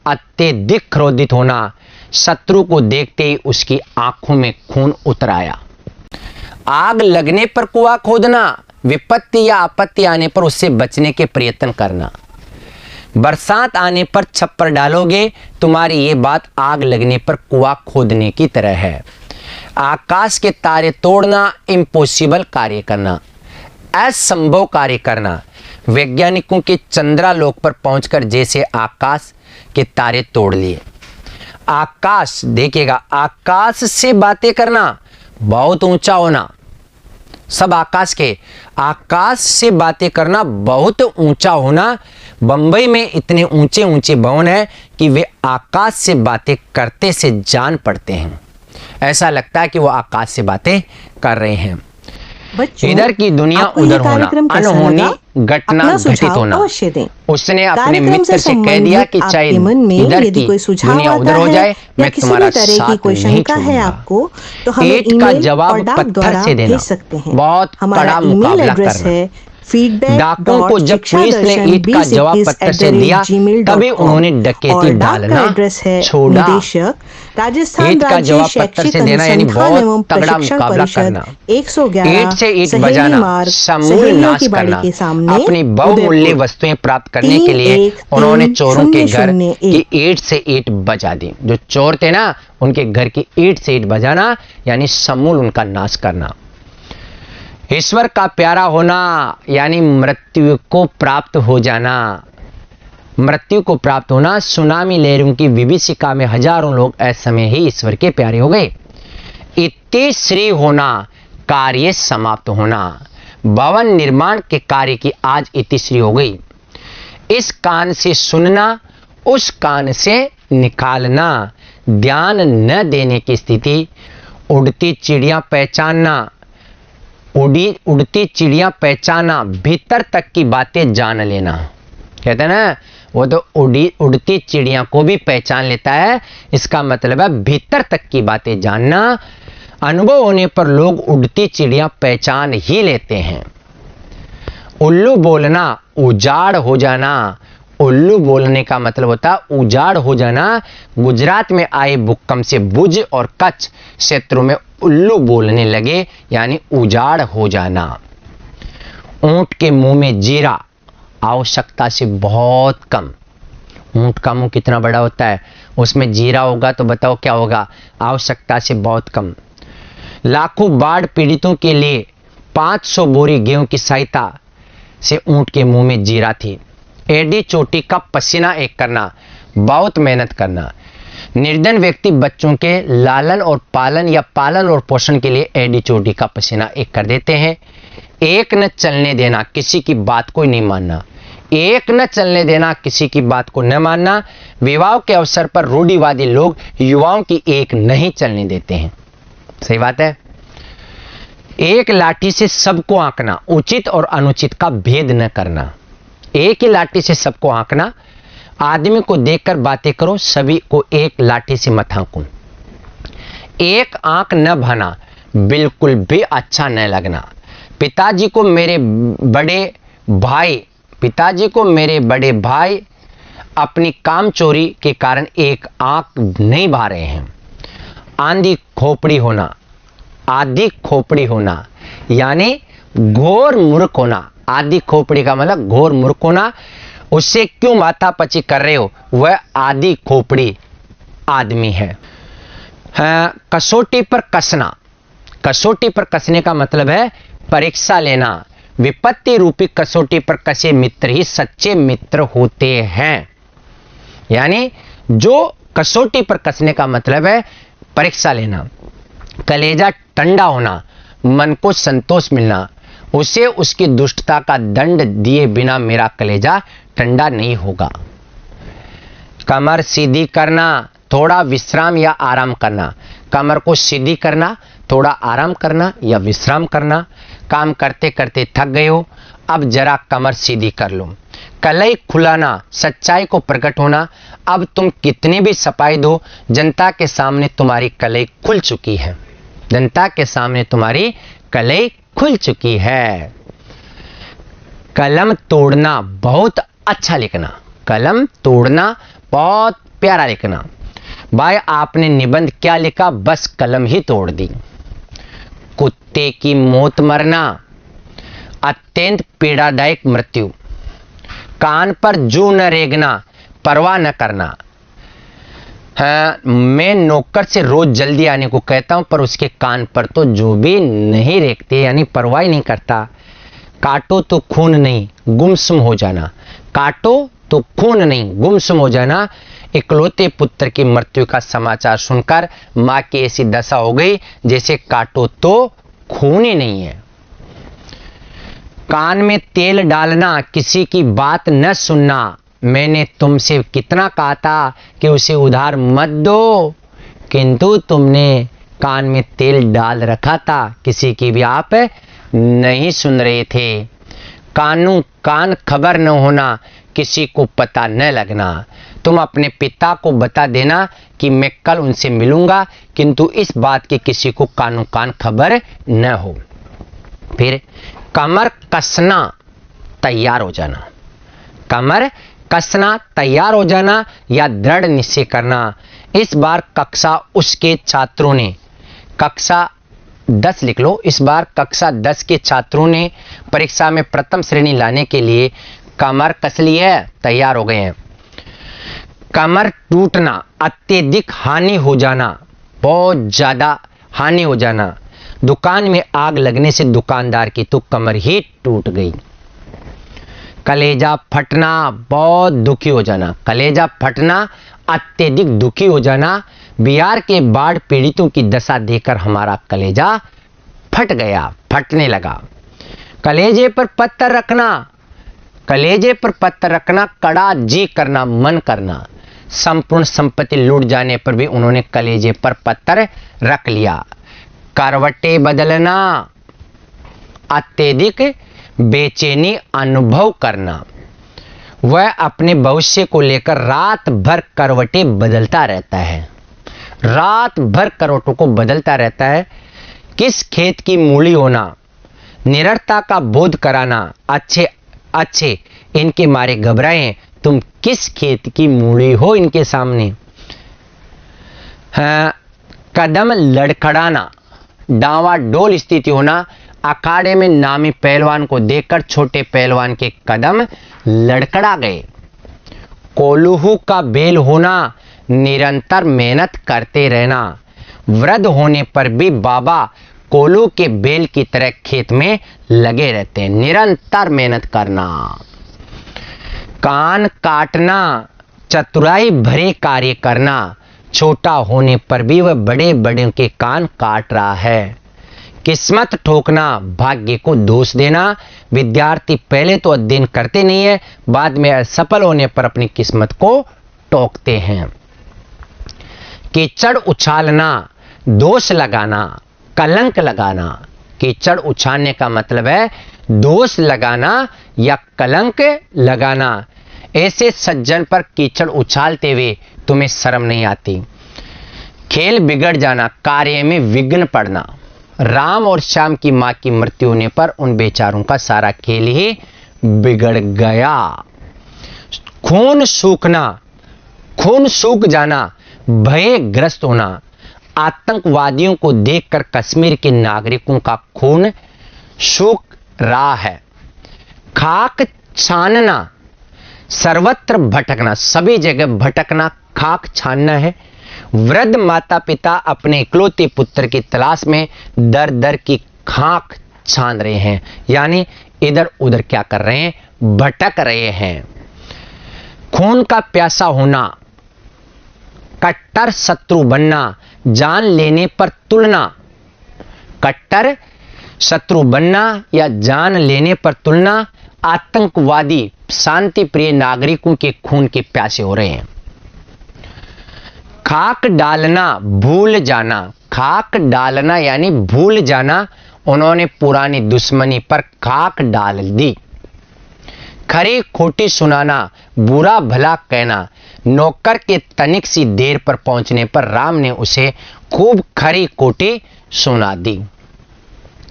अत्यधिक क्रोधित होना। शत्रु को देखते ही उसकी आंखों में खून उतर आया। आग लगने पर कुआं खोदना, विपत्ति या आपत्ति आने पर उससे बचने के प्रयत्न करना। बरसात आने पर छप्पर डालोगे, तुम्हारी ये बात आग लगने पर कुआं खोदने की तरह है। आकाश के तारे तोड़ना, इम्पॉसिबल कार्य करना, असंभव कार्य करना। वैज्ञानिकों के चंद्रालोक पर पहुंचकर जैसे आकाश के तारे तोड़ लिए। आकाश, देखिएगा, आकाश से बातें करना, बहुत ऊंचा होना। सब आकाश के, आकाश से बातें करना, बहुत ऊंचा होना। बंबई में इतने ऊंचे ऊंचे भवन है कि वे आकाश से बातें करते से जान पड़ते हैं। ऐसा लगता है कि वो आकाश से बातें कर रहे हैं। इधर की दुनिया उधर होना, अनहोनी घटना घटित होना। उसने अपने मित्र से कह दिया कि चाहे इधर की दुनिया उधर हो जाए, मैं तुम्हारा साथ नहीं छोड़ूंगा। ईंट का जवाब पत्थर से देना, बहुत कड़ा मुकाबला करना। डाकुओं को जब पुलिस ने ईंट का जवाब पत्थर से दिया, तभी उन्होंने डकैती डालना छोड़ा। ईंट का जवाब पत्थर से देना यानी बहुत तगड़ा मुकाबला करना। ईंट से ईंट बजाना, समूल नाश करना। अपनी बहुमूल्य वस्तुएं प्राप्त करने के लिए उन्होंने चोरों के घर की ईंट से ईंट बजा दी। जो चोर थे ना, उनके घर की ईंट से ईंट बजाना यानी समूल उनका नाश करना। ईश्वर का प्यारा होना यानी मृत्यु को प्राप्त हो जाना। मृत्यु को प्राप्त होना। सुनामी लहरों की विभीषिका में हजारों लोग असमय ही ईश्वर के प्यारे हो गए। इतिश्री होना, कार्य समाप्त होना। भवन निर्माण के कार्य की आज इतिश्री हो गई। इस कान से सुनना, उस कान से निकालना। ध्यान न देने की स्थिति। उड़ती चिड़िया पहचानना, उड़ती चिड़िया पहचाना, भीतर तक की बातें जान लेना। कहते हैं ना, वो तो उड़ती चिड़िया को भी पहचान लेता है। इसका मतलब है भीतर तक की बातें जानना। अनुभव होने पर लोग उड़ती चिड़िया पहचान ही लेते हैं। उल्लू बोलना, उजाड़ हो जाना। उल्लू बोलने का मतलब होता है उजाड़ हो जाना। गुजरात में आए भूकंप से भुज और कच्छ क्षेत्रों में उल्लू बोलने लगे यानी उजाड़ हो जाना। ऊंट के मुंह में जीरा, आवश्यकता से बहुत कम। ऊंट का मुंह कितना बड़ा होता है, उसमें जीरा होगा तो बताओ क्या होगा, आवश्यकता से बहुत कम। लाखों बाढ़ पीड़ितों के लिए 500 बोरी गेहूं की सहायता से ऊंट के मुंह में जीरा थी। एडी चोटी का पसीना एक करना, बहुत मेहनत करना। निर्धन व्यक्ति बच्चों के लालन और पालन या पालन और पोषण के लिए एडी चोटी का पसीना एक कर देते हैं। एक न चलने देना, किसी की बात को नहीं मानना। एक न चलने देना, किसी की बात को न मानना। विवाह के अवसर पर रूढ़िवादी लोग युवाओं की एक नहीं चलने देते हैं। सही बात है। एक लाठी से सबको आंकना, उचित और अनुचित का भेद न करना। एक ही लाठी से सबको आंकना। आदमी को देखकर बातें करो, सभी को एक लाठी से मत आंको। एक आंख न भना, बिल्कुल भी अच्छा न लगना। पिताजी को मेरे बड़े भाई अपनी कामचोरी के कारण एक आंख नहीं भा रहे हैं। आंधी खोपड़ी होना यानी घोर मूर्ख होना। आदि खोपड़ी का मतलब घोर मूर्ख होना। उससे क्यों माथापच्ची कर रहे हो? वह आदि खोपड़ी आदमी है। कसौटी पर कसने का मतलब है परीक्षा लेना। विपत्ति रूपी कसौटी पर कसे मित्र ही सच्चे मित्र होते हैं। यानी जो कसौटी पर कसने का मतलब है परीक्षा लेना। कलेजा ठंडा होना, मन को संतोष मिलना। उसे उसकी दुष्टता का दंड दिए बिना मेरा कलेजा ठंडा नहीं होगा। कमर सीधी करना, थोड़ा विश्राम या आराम करना। कमर को सीधी करना, थोड़ा आराम करना या विश्राम करना। काम करते करते थक गए हो, अब जरा कमर सीधी कर लो। कलई खुलाना, सच्चाई को प्रकट होना। अब तुम कितनी भी सफाई दो, जनता के सामने तुम्हारी कलई खुल चुकी है। जनता के सामने तुम्हारी कलई खुल चुकी है। कलम तोड़ना, बहुत अच्छा लिखना। कलम तोड़ना, बहुत प्यारा लिखना। भाई आपने निबंध क्या लिखा? बस कलम ही तोड़ दी। कुत्ते की मौत मरना, अत्यंत पीड़ादायक मृत्यु। कान पर जू न रेंगना, परवाह न करना। मैं नौकर से रोज जल्दी आने को कहता हूं, पर उसके कान पर तो जो भी नहीं रेंगते, यानी परवाह ही नहीं करता। काटो तो खून नहीं, गुमसुम हो जाना। काटो तो खून नहीं, गुमसुम हो जाना। इकलौते पुत्र की मृत्यु का समाचार सुनकर मां की ऐसी दशा हो गई जैसे काटो तो खून ही नहीं है। कान में तेल डालना, किसी की बात न सुनना। मैंने तुमसे कितना कहा था कि उसे उधार मत दो, किंतु तुमने कान में तेल डाल रखा था, किसी की भी आप नहीं सुन रहे थे। कान खबर न होना, किसी को पता न लगना। तुम अपने पिता को बता देना कि मैं कल उनसे मिलूंगा, किंतु इस बात की किसी को कान खबर न हो। फिर कमर कसना, तैयार हो जाना। कमर कसना, तैयार हो जाना या दृढ़ निश्चय करना। इस बार कक्षा 10 लिख लो। इस बार कक्षा 10 के छात्रों ने परीक्षा में प्रथम श्रेणी लाने के लिए कमर कस ली है, तैयार हो गए हैं। कमर टूटना, अत्यधिक हानि हो जाना, बहुत ज्यादा हानि हो जाना। दुकान में आग लगने से दुकानदार की तो कमर ही टूट गई। कलेजा फटना, बहुत दुखी हो जाना। कलेजा फटना, अत्यधिक दुखी हो जाना। बिहार के बाढ़ पीड़ितों की दशा देखकर हमारा कलेजा फट गया, फटने लगा। कलेजे पर पत्थर रखना, कलेजे पर पत्थर रखना, कड़ा जी करना, मन करना। संपूर्ण संपत्ति लूट जाने पर भी उन्होंने कलेजे पर पत्थर रख लिया। करवटे बदलना, अत्यधिक बेचैनी अनुभव करना। वह अपने भविष्य को लेकर रात भर करवटे बदलता रहता है, रात भर करवटों को बदलता रहता है। किस खेत की मूली होना, निरर्थता का बोध कराना। अच्छे इनके मारे घबराए, तुम किस खेत की मूली हो इनके सामने। कदम लड़खड़ाना, डावाडोल स्थिति होना। अखाड़े में नामी पहलवान को देखकर छोटे पहलवान के कदम लड़खड़ा गए। कोल्हू का बेल होना, निरंतर मेहनत करते रहना। वृद्ध होने पर भी बाबा कोल्हू के बेल की तरह खेत में लगे रहते हैं, निरंतर मेहनत करना। कान काटना, चतुराई भरे कार्य करना। छोटा होने पर भी वह बड़े बड़े के कान काट रहा है। किस्मत ठोकना, भाग्य को दोष देना। विद्यार्थी पहले तो अध्ययन करते नहीं है, बाद में असफल होने पर अपनी किस्मत को टोकते हैं। कीचड़ उछालना, दोष लगाना, कलंक लगाना। कीचड़ उछालने का मतलब है दोष लगाना या कलंक लगाना। ऐसे सज्जन पर कीचड़ उछालते हुए तुम्हें शर्म नहीं आती। खेल बिगड़ जाना, कार्य में विघ्न पड़ना। राम और श्याम की मां की मृत्यु होने पर उन बेचारों का सारा खेल ही बिगड़ गया। खून सूखना, खून सूख जाना, भयग्रस्त होना, आतंकवादियों को देखकर कश्मीर के नागरिकों का खून सूख रहा है। खाक छानना, सर्वत्र भटकना, सभी जगह भटकना, खाक छानना है। वृद्ध माता पिता अपने इकलौते पुत्र की तलाश में दर दर की खाक छान रहे हैं, यानी इधर उधर क्या कर रहे हैं, भटक रहे हैं। खून का प्यासा होना, कट्टर शत्रु बनना, जान लेने पर तुलना, कट्टर शत्रु बनना या जान लेने पर तुलना, आतंकवादी शांति प्रिय नागरिकों के खून के प्यासे हो रहे हैं। खाक डालना, भूल जाना, खाक डालना यानी भूल जाना, उन्होंने पुरानी दुश्मनी पर खाक डाल दी। खरी खोटी सुनाना, बुरा भला कहना, नौकर के तनिक सी देर पर पहुंचने पर राम ने उसे खूब खरी खोटी सुना दी।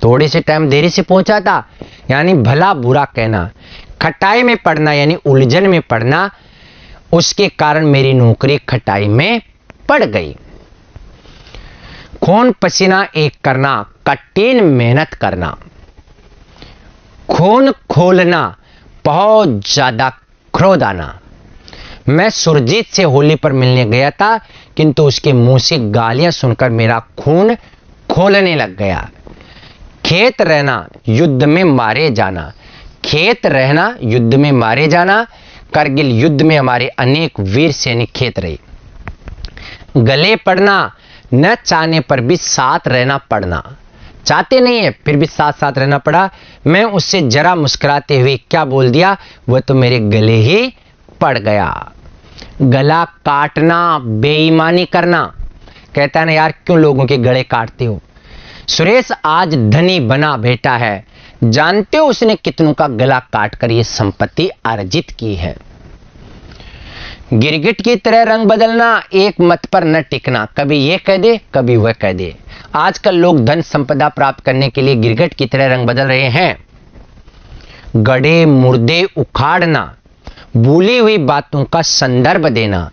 थोड़े से टाइम देरी से पहुंचा था, यानी भला बुरा कहना। खटाई में पड़ना यानी उलझन में पड़ना, उसके कारण मेरी नौकरी खटाई में पड़ गई। खून पसीना एक करना, कठिन मेहनत करना। खून खोलना, बहुत ज्यादा क्रोध आना। मैं सुरजीत से होली पर मिलने गया था, किंतु उसके मुंह से गालियां सुनकर मेरा खून खोलने लग गया। खेत रहना, युद्ध में मारे जाना, खेत रहना, युद्ध में मारे जाना। करगिल युद्ध में हमारे अनेक वीर सैनिक खेत रहे। गले पड़ना, न चाहने पर भी साथ रहना पड़ना, चाहते नहीं है फिर भी साथ साथ रहना पड़ा। मैं उससे जरा मुस्कुराते हुए क्या बोल दिया, वह तो मेरे गले ही पड़ गया। गला काटना, बेईमानी करना, कहता है ना यार क्यों लोगों के गले काटते हो। सुरेश आज धनी बना बैठा है, जानते हो उसने कितनों का गला काटकर ये संपत्ति अर्जित की है। गिरगिट की तरह रंग बदलना, एक मत पर न टिकना, कभी ये कह दे कभी वह कह दे। आजकल लोग धन संपदा प्राप्त करने के लिए गिरगिट की तरह रंग बदल रहे हैं। गड़े मुर्दे उखाड़ना, भूली हुई बातों का संदर्भ देना।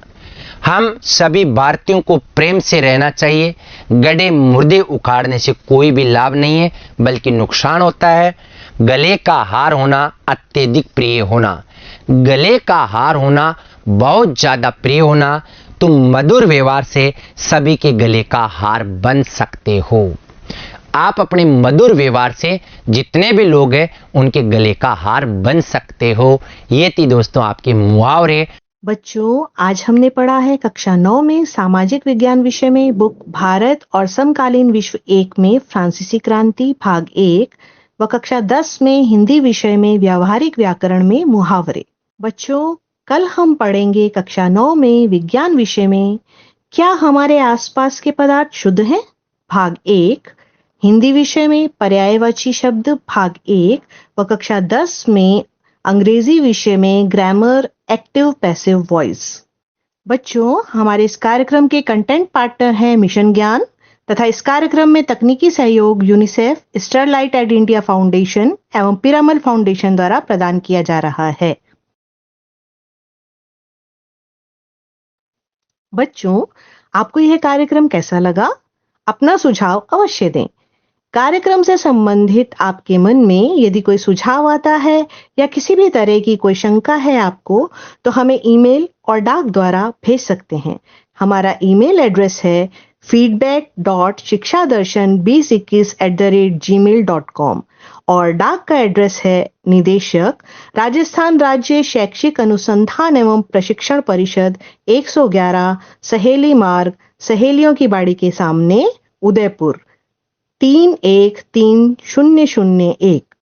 हम सभी भारतीयों को प्रेम से रहना चाहिए। गड़े मुर्दे उखाड़ने से कोई भी लाभ नहीं है, बल्कि नुकसान होता है। गले का हार होना, अत्यधिक प्रिय होना, गले का हार होना, बहुत ज्यादा प्रिय होना। तुम मधुर व्यवहार से सभी के गले का हार बन सकते हो। आप अपने मधुर व्यवहार से जितने भी लोग हैं उनके गले का हार बन सकते हो। ये थी दोस्तों आपके मुहावरे। बच्चों, आज हमने पढ़ा है कक्षा 9 में सामाजिक विज्ञान विषय में बुक भारत और समकालीन विश्व 1 में फ्रांसीसी क्रांति भाग 1 व कक्षा 10 में हिंदी विषय में व्यावहारिक व्याकरण में मुहावरे। बच्चों, कल हम पढ़ेंगे कक्षा 9 में विज्ञान विषय में क्या हमारे आसपास के पदार्थ शुद्ध हैं भाग 1, हिंदी विषय में पर्यायवाची शब्द भाग 1 व कक्षा 10 में अंग्रेजी विषय में ग्रामर एक्टिव पैसिव वॉइस। बच्चों, हमारे इस कार्यक्रम के कंटेंट पार्टनर हैं मिशन ज्ञान तथा इस कार्यक्रम में तकनीकी सहयोग UNICEF, Sterlite aid India foundation एवं पिरामल फाउंडेशन द्वारा प्रदान किया जा रहा है। बच्चों, आपको यह कार्यक्रम कैसा लगा? अपना सुझाव अवश्य दें। कार्यक्रम से संबंधित आपके मन में यदि कोई सुझाव आता है या किसी भी तरह की कोई शंका है आपको, तो हमें ईमेल और डाक द्वारा भेज सकते हैं। हमारा ईमेल एड्रेस है feedback.shikshadarshan2021@gmail.com और डाक का एड्रेस है निदेशक, राजस्थान राज्य शैक्षिक अनुसंधान एवं प्रशिक्षण परिषद, 111 सहेली मार्ग, सहेलियों की बाड़ी के सामने, उदयपुर 3130001।